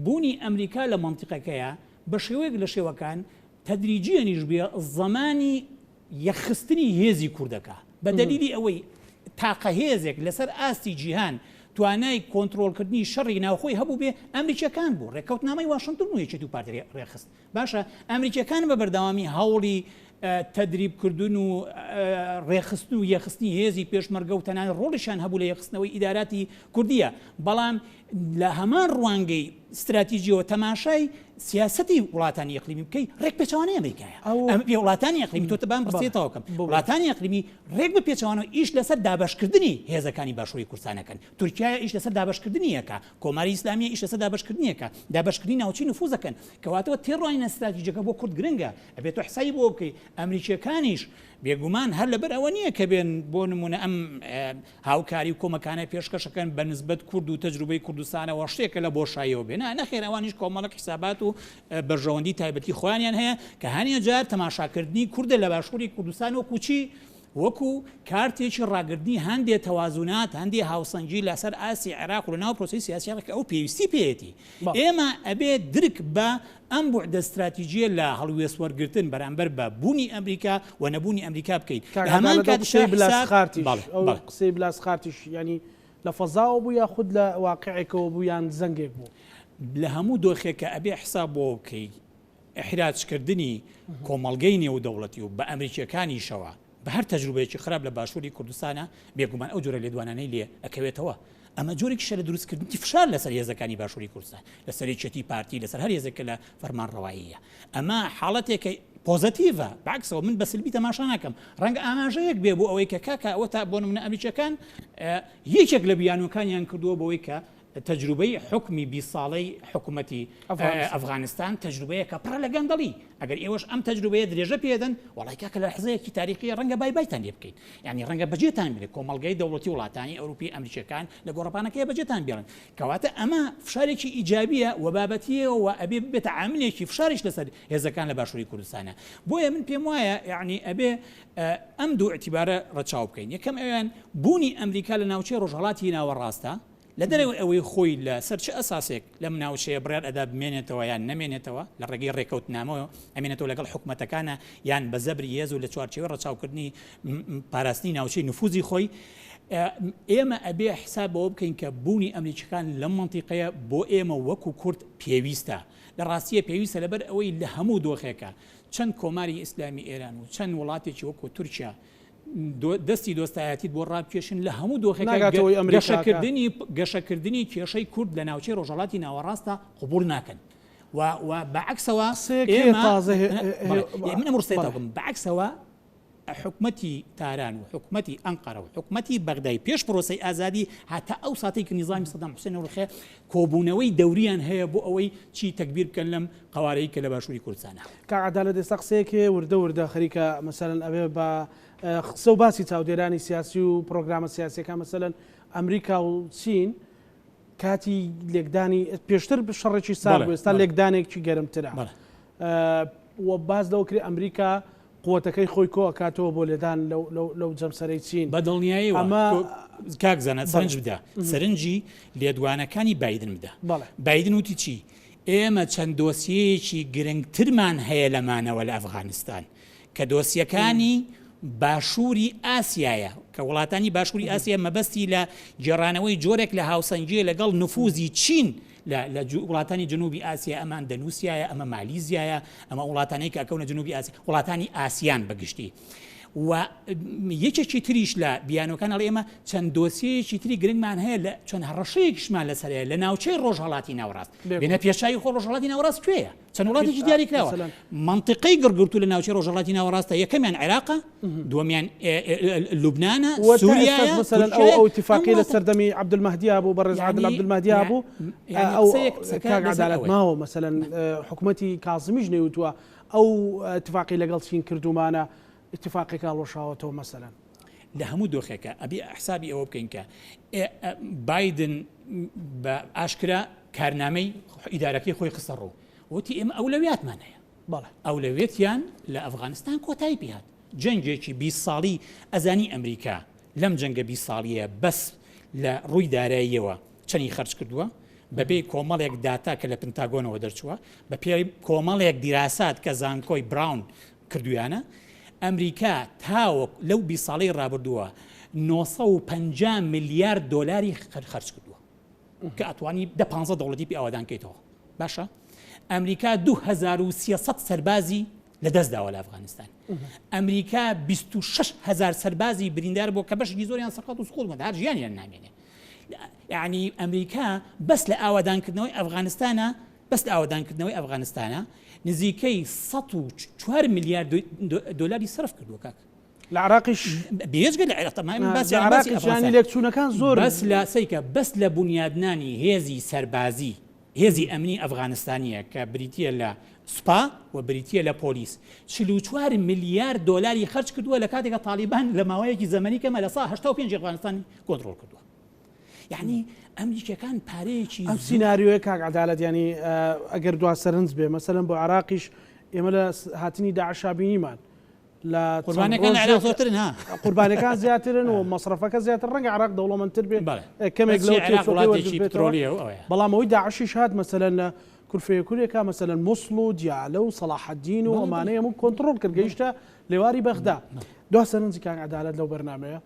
بوونی ئەمریکا لە منتیقەکەیە بە شێوەیەک لە شێوەکان تەدریجیەنیش بێ زەمانی یەخستنی هێزی کوردەکە بە دەلیلی ئەوەی تاقە هێزێک لەسەر ئاستی جیهان توانای کۆنتترۆلکردنی شەڕی ناوخۆی هەبوو بێ ئەمریکیەکان بوو ڕێکەوتنامەی واشنگتن و یەکێتی و پارتی ڕێخست باشە ئەمریکیەکان بە بەردەوامی هەوڵی تەدریبکردن و ڕێخستن و یەخستنی هێزی پێشمەرگە و تەنانەت ڕۆڵیشان هەبوو لە یەخستنەوەی ئیداراتی کوردیە بەڵام لە هەمان ڕوانگەی استراتیژیەوە تەماشای سیاسەتی وڵاتانی ئیقلیمی بکەی ڕێک پێچەوانەی ئەمریکایە ئەم پێ وڵاتانی ئیقلیمی تۆ تەبان بڕسێتەوەکەم وڵاتانی ئیقلیمی ڕێک بە پێچەوانەوە ئیش لەسەر دابەشکردنی هێزەکانی باشووری کوردستانەکەن تورکیا ئیش لەسەر دابەشکردنیەکە کۆماری ئیسلامی ئیش لەسەر دابەشکردنیەکە دابەشکردنی ناوچی نفوذەکەن کەواتەوە تێڕوانینە استراتیژیەکە بۆ کورد گرنگە ئەبێت تۆ حسابی بۆ بکەی ئەمریکیەکانیش بێگومان هەر لەبەر ئەوە نییە کە بێن بۆ نمونە ئەم هاوکاری و کۆمەکانە پێشکەشەکەن بە نسبەت کورد و تەجروبەی کوردستانەوە شتێکە لە بۆشاییەوە بێن نەخێر ئەوانیش کۆمەڵک حسابات و بەرژەوەندی تایبەتی خۆیانیان هەیە کە هەنیە جار تەماشاکردنی کوردە لە باشووری کوردستان وەکو چی وەکو کارتێکی ڕاگردنی هەندێک تەوازونات هەندێک هاوسەنگی لەسەر ئاسی عێراق و لەناو پرۆسی سیاسیەکە ئەو پێویستی پێێتی ئێمە ئەبێ درک بە ئەم بوعدە استراتیژیە لە هەڵوێست وەرگرتن بەرامبەر بە بوونی ئەمریکا و نەبوونی ئەمریکا بکەیت هەمان قسەی بلاسخارتیش ینی لە فەزاوە بوو یا خود لە واقعێکەوە بوو یان زەنگێک بوو لە هەموو دۆخێکە ئەبێ حساب بۆ بکەیت احراجکردنی کۆمەڵگەی نێودەوڵەتی و بە ئەمریکیەکانیشەوە بە هەر تەجروبەیەکی خراپ لە باشووری کوردستانە بێگومان ئەو جۆرە لێدوانانەی لێ ئەکەوێتەوە ئەمە جۆرێکی شە لە دروستکردنی فشار لەسەر هێزەکانی باشووری کوردستان لەسەر یەکێتی پارتی لەسەر هەر هێزێکە لە فەرمانڕەواییە ئەمە حاڵەتێکی پۆزتیڤە بەعکسەوە من بە سلبی تەماشا ناکەم ڕەنگە ئاماژەیەک بێ بۆ ئەوەی کە کاکە ئەوە تا بۆ نمونە ئەمریکیەکان یەکێک لە بیانوەکانیان کردووە بۆەوەی کە تەجروبەی حکمی 20 ساڵەی حکوومەتی ئەفغانستان تەجروبەیەکە پڕ لە گەندەڵی ئەگەر ئێوەش ئەم تەجروبەیە درێژە پێدەن وڵای کاکە لە حزەیەکی تاریخی ڕەنگە بایتان لێ بکەیت یعنی ڕەنگە بەجێتان بێت کۆمەڵگەی دەوڵەتی وڵاتانی ئەوروپی ئەمریکیەکان لە گۆڕەپانەکەی بەجێتان بێڵن کەواتە ئەمە فشارێکی ئیجابیە و بابەتیەوە ئەبێ بێتە عاملێکی فشارش لەسەر هێزەکان لە باشووری کوردستانە بۆیە من پێم وایە یعنی ئەبێ ئەم دوو اعتیبارە ڕەچاو بکەین یەکەم ئەویان بوونی ئەمریکا لە ناوچەی ڕۆژهەڵاتی ناوەڕاستە لە دەرەوەی ئەوەی خۆی لە سەر چه ئەساسێک لەم ناوچەیە بڕیار ئەدا بمێنێتەوە یان نەمێنێتەوە لە ڕێگەی ڕێکەوتنامەوە ئەمێنێتەوە لەگەڵ حکوومەتەکانە یان بە زەبری هێز و لە چوارچێوە ڕەچاوکردنی پاراستنی ناوچەی نفوزی خۆی ئێمە ئەبێ حسابەوە بکەین کە بوونی ئەمریکیەکان لەم منتیقەیە بۆ ئێمە وەکو کورد پێویستە لە ڕاستیە پێویستە لەبەر ئەوەی لە هەموو دۆخێکە چەند کۆماری ئیسلامی ئێران و چەند وڵاتێکی وەکو تورکیا دەستی دۆستایەتیت بۆ ڕابکێشن لە هەموو دۆخەکەگەشەکردنی کێشەی کورد لە ناوچەی ڕۆژهەڵاتی ناوەڕاستە قبول ناکەن و بەعکسەوە منە ڕستێتەکەم بەعکسەوە حکومەتی تاران و حکومەتی ئەنقەرە و حکومەتی بەغدای پێش پرۆسەی ئازادی هاتە ئەو ساتێک کە نیزامی سەدام حوسێن وڕخێ کۆبوونەوەی دەوریان هەیە بۆ ئەوەی چی تەکبیر بکەن لەم قوارەی کە لە باشووری کوردستانە کە عەدالەت ئێستا قسەیەکێ وردە خەریکە مەسەلەن ئەوێ بە قسە و باسی چاودێرانی سیاسی و پرۆگرامە سیاسیەکە مەسەلەن ئەمریکا و چین کاتی لێکدانی پێشتر شەڕێکی ساڵ بوو ئێستا لێکدانێکی گەرمترە و باز دەوکرێ ئەمریکا قوتەکەی خۆی کۆ ئەکاتەوە بۆ لێدان لەو جەمسەرەی چین بەدڵنیایی ئەمە کاکزانە سەرنج بدە سەرنجی لێدوانەکانی بایدن بدە بایدن وتی چی ئێمە چەند دۆسیەیەکی گرنگترمان هەیە لەمانەوە لە ئەفغانستان کە دۆسیەکانی باشووری ئاسیایە کە وڵاتانی باشووری ئاسیا مەبەستی لە جێڕانەوەی جۆرێک لە هاوسەنگیە لەگەڵ نفوزی چین لە وڵاتانی جنوبی ئاسیا ئەمە ئەندەنوسیایە ئەمە مالیزیایە ئەمە وڵاتانەی کە ئەکەونە جنوبی ئاسیا وڵاتانی ئاسیان بەگشتی و یەکێکی تریش لە بیانەکان هەڵ ئێمە چەند دۆسیەیەکی تری گرنگمان هەیە لە چەند هەڕەشەیەکیشمان لەسەرەیە لە ناوچەی ڕۆژهەڵاتی ناوەڕاست بێنە پێشاوی خۆ ڕۆژهەڵاتی ناوەڕاست کوێیە چەند وڵاتێکی دیاری کراوە منطقەی گرگرتو لە ناوچەی ڕۆژهەڵاتی ناوەڕاستە یەکەمیان عێراقە دووەمیان لوبنانە سووریایە ئەو اتفاقی لە سەردەمی عەبدولمەهدی بوو بەڕێز عادل عەبدولمەهدی بوو ئەو عەدالەت ماوە مەسەلەن حکوومەتی کازمیش نەیوتووە ئەو اتفاقی لەگەڵ چین کردومانە اتفاقێکا ڕۆژاوەتەوە مەسەلەن لە هەموو دۆخێکە ئەبێ حسابی ئەوە بکەین کە بایدن بە ئاشکرا کارنامەی ئیدارەکەی خۆی خستە ڕوو وتی ئێمە ئەولەویاتمان هەیە بەڵێ ئەولەوێتیان لە ئەفغانستان کۆتایی پێهات جەنگێکی 20 ساڵی ئەزانی ئەمریکا لەم جەنگە 20 ساڵیە بەس لە ڕووی داراییەوە چەندی خەرج کردووە بەبێ کۆمەڵێک داتا کە لە پنتاگۆنەوە دەرچووە بە پێی کۆمەڵێک دیراسات کە زانکۆی براون کردویانە ئەمریکا تاوەک لەو 20 ساڵی ڕابردووە 950 میلیارد دۆلاری خەرج کردووە کە ئەتوانی 15 دەوڵەتی پێ ئاوادان کەیتەوە باشە ئەمریکا 2300 سەربازی لەدەست داوە لە ئەفغانستان ئەمریکا 26,000 سەربازی بریندار بۆ کە بەشی زۆریان سەقەت و سقوڵ بوون هەر ژیانیان نامێنێ یعنی ئەمریکا بەس لە ئاوادانکردنەوەی ئەفغانستانە بەس لە ئاوادانکردنەوەی ئەفغانستانە نزیکەی 104 میلیارد دۆلاری سرف کردووە کاک لە عراقیش بێژگە لە عێراقی لێکچوونەکان زۆر بەس لە سەیکە بەس لە بنیادنانی هێزی سەربازی هێزی ئەمنی ئەفغانستانیە کە بریتیە لە سوپا و بریتیە لە پۆلیس 44 میلیارد دۆلاری خەرج کردووە لە کاتێکە تالیبان لە ماوەیەکی زەمەنی کەمە لە سا 85 ئەفغانستانی کۆنتڕۆڵ کردووە یعنی ئەمریکەکان پارەیەکی ئەم سیناریۆیە کاک عەدالەت ینی ئەگەر دوا سەرنج بێ مەسەلەن بۆ عراقیش ئێمە لە هاتنی داعشا بینیمان لە قوربانەکان عێراق زۆرترن ها قوربانەکان زیاترن و مەصرفەکە زیاتر ڕەنگە عێراق دەوڵەمەندتر بێت کەمێک بەڵام ئەوەی داعشیش هات مەسەلەن کورفەیەکورێکا مەسەلەن مووسڵ و دیالە و سەلاحەدین و ئەمانەیە هەموو کۆنتڕۆڵ کرد گەیشتە لێواری بەغدا. دو سەرنجی کان عەدالەت لەو بەرنامەیە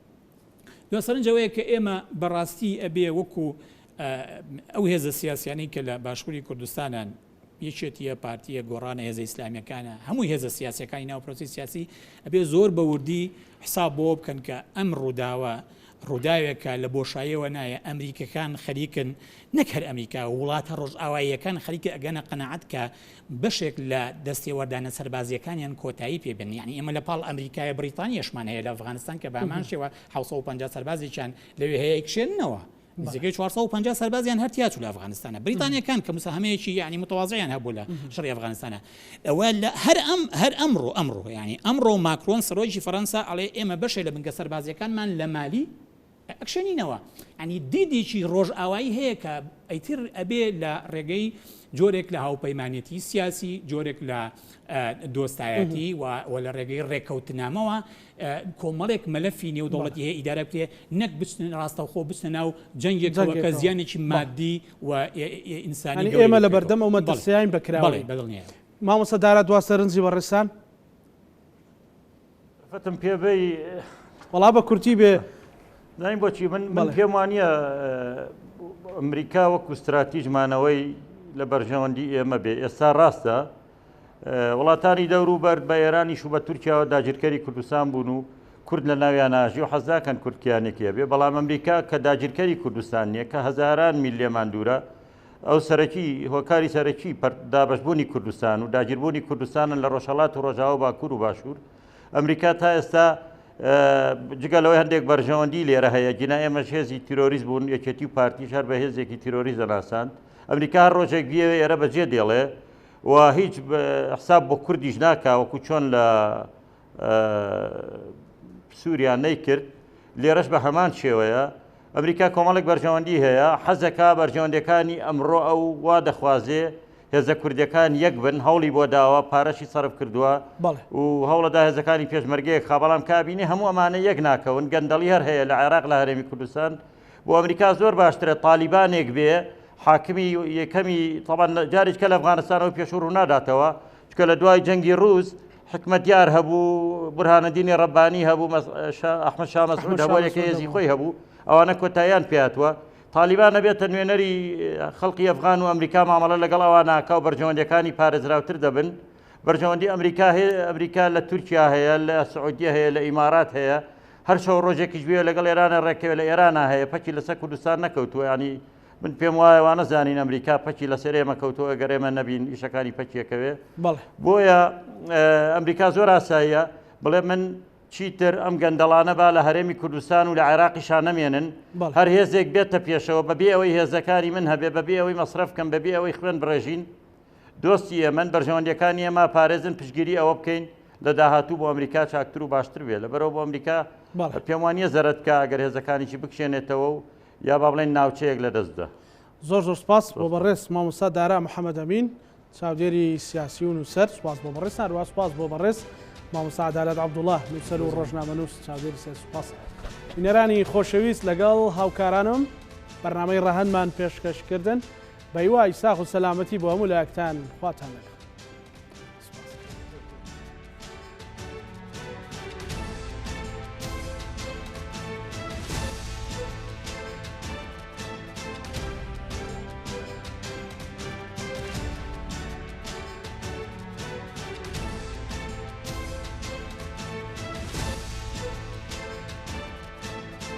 دو سەرنجەوەیە کە ئێمە بەڕاستی ئەبێ وەکو ئەو هێزە سیاسیانەی کە لە باشووری کوردستانان یەکێتیە پارتیە گۆڕانە هێزە ئیسلامیەکانە هەموو هێزە سیاسەکانی ناوپرۆسی سیاسی ئەبێ زۆر بە وردی حساب بۆ بکەن کە ئەم ڕووداوە ڕووداوێکە لە بۆشاییەوە نایە ئەمریکەکان خەریکن نەک هەر ئەمریکا وڵاتە ڕۆژئاواییەکان خەریکە ئەگەنە قەنەعەت کە بەشێک لە دەستێوەردانە سەربازیەکانیان کۆتایی پێبن یعنی ئێمە لە پاڵ ئەمریکای بریتانیەشمان هەیە لە ئەفغانستان کە بامان شێوە 750 سەربازێکیان لەوێ هەیە کشێننەوە نزیکەی 450 سەربازیان هەر تیاچوو لە ئەفغانستانە بریتانیەکان کە مساهمەیەکی یعنی متواضعیان هەبوو لە شەڕی ئەفغانستانە ئەوە هەر ئەمڕۆ یعنی ئەمڕۆ ماکرۆن سەرۆکی فەرەنسا ئەڵێ ئێمە بەشێ لە بنکە سەربازیەکانمان لە مالی ئەکشێنینەوە ینی دیدێکی ڕۆژئاوایی هەیە کە ئەیتر ئەبێ لە ڕێگەی جۆرێک لە هاوپەیمانێتی سیاسی جۆرێک لە دۆستایەتی و لە ڕێگەی ڕێککەوتنامەوە کۆمەڵێک مەلەفی نێودەوڵەتی هەیە ئیدارە بکرێ نەک بچن ڕاستەوخۆ بچنە ناو جەنگێکەوە کە زیانێکی مادی و ئینسانی ئێمە لە بەردەم ئەو مەدرسیان بەکراوەڵی بەدڵنیە مامۆستا دارا دوا سەرنجی بەڕێستان فتم پێبەی وەڵا بە کورتی بێ زانین بۆچی من پێم وانییە ئەمریکا وەکو استراتیژمانەوەی لە بەرژەوەندی ئێمە بێ ئێستا ڕاستە وڵاتانی دەور و بەرد بە ئێرانیش و بە تورکیاوە داگیرکەری کوردستان بوون و کورد لە ناویان ناژی و حەزاکەن کورتکیانێکیە بێ بەڵام ئەمریکا کە داگیرکەری کوردستان نییە کە هەزاران میل لێمان دوورە ئەو سەرەکی هۆکاری سەرەکی دابەشبوونی کوردستان و داگیربوونی کوردستانن لە ڕۆژهەڵات و ڕۆژاوە باکوور و باشوور ئەمریکا تا ئێستا جگەلەوەی هەندێک بەرژەوەندی لێرە هەیە جنا ئێمەش هێزی تیرۆریست بوون یەکێتی و پارتیش هەر بە هێزێکی تیرۆریست دەناسان ئەمریکا هەر ڕۆژێک بیەوێ ئێرە بەجێ دێڵێ و هیچ حساب بۆ کوردیش ناکا وەکو چۆن لە سووریا نەیکرد لێرەش بە هەمان شێوەیە ئەمریکا کۆمەڵێک بەرژەوەندی هەیە حەزەکە بەرژەوەندەکانی ئەمڕۆ ئەو وا دەخوازێ هێزە کوردەکان یەک بن هەوڵی بۆ داوە پارەشی سەرف کردووە و هەوڵەدا هێزەکانی پێشمەرگەیەک خابەڵام کابینی هەموو ئەمانە یەک ناکەون گەندەڵی هەر هەیە لە عێراق لە هەرێمی کوردستان بۆ ئەمریکا زۆر باشترە تالیبانێک بێ حاکمی یەکەمی تەڵەن جارێککە لە ئەفغانستانەوە پێشوو ڕوو ناداتەوە چکە لە دوای جەنگی ڕووس حکمەتیار هەبوو بورهانەدینی ڕەبانی هەبوو ئەحمەد شاه مەسعود هەبوو یەکە هێزی خۆی هەبوو ئەوانە کۆتاییان پێهاتووە تالیبان نەبێتە نوێنەری خەڵقی ئەفغان و ئەمریکا مامەڵە لەگەڵ ئەوان ناکا و بەرژەوەندەکانی پارێزراوتر دەبن بەرژەوەندی ئەمریکا لە تورکیا هەیە لە سعودیە هەیە لە ئیمارات هەیە هەر شەو ڕۆژێکیش بێ لەگەڵ ئێرانە ڕێکەوە لە ئێرانە هەیە پەکی لەسەر کوردستان نەکەوتووە ینی من پێم وایە وانە زانین ئەمریکا پەکی لەسەر ئێمە کەوتووە ئەگەر ئێمە نەبین ئیشەکانی پەکیەکەوێ بۆیە ئەمریکا زۆر ئاساییە بڵێ من چیتر ئەم گەندەڵانە با لە هەرێمی کوردستان و لە عێراقیشان نەمێنن هەر هێزێک بێتە پێشەوە بەبێ ئەوەی هێزەکانی من هەبێ بەبێ ئەوەی مەصرف بکەم بەبێ ئەوەی خوێن بڕێژین دۆستی ئێمە بەرژەوەندەکانی ئێمە پارێزن پشگیری ئەوە بکەین لە داهاتوو بۆ ئەمریکا چاکتر و باشتر بێ لەبەرەوە بۆ ئەمریکا پێم وانییە زەرەتکە ئەگەر هێزەکانیی بکشێنێتەوە و یا با بڵێن ناوچەیەک لە دەستدا زۆر سپاس بۆ بەڕێز مامۆستا دارا محەممەد ئەمین چاودێری سیاسی و نووسەر سپاس بۆ بەڕێستان وا سپاس بۆ بەڕێز مامۆستا عەدالەت عەبدوڵڵاه نووسەر و ڕۆژنامەنووس چاودێری سپاس بینەرانی خۆشەویست لەگەڵ هاوکارانم بەرنامەی ڕەهەنمان پێشکەشکردن بە هیوای ساخ و سەلامەتی بۆ هەموو لایەکتان خواتان لەگەڵ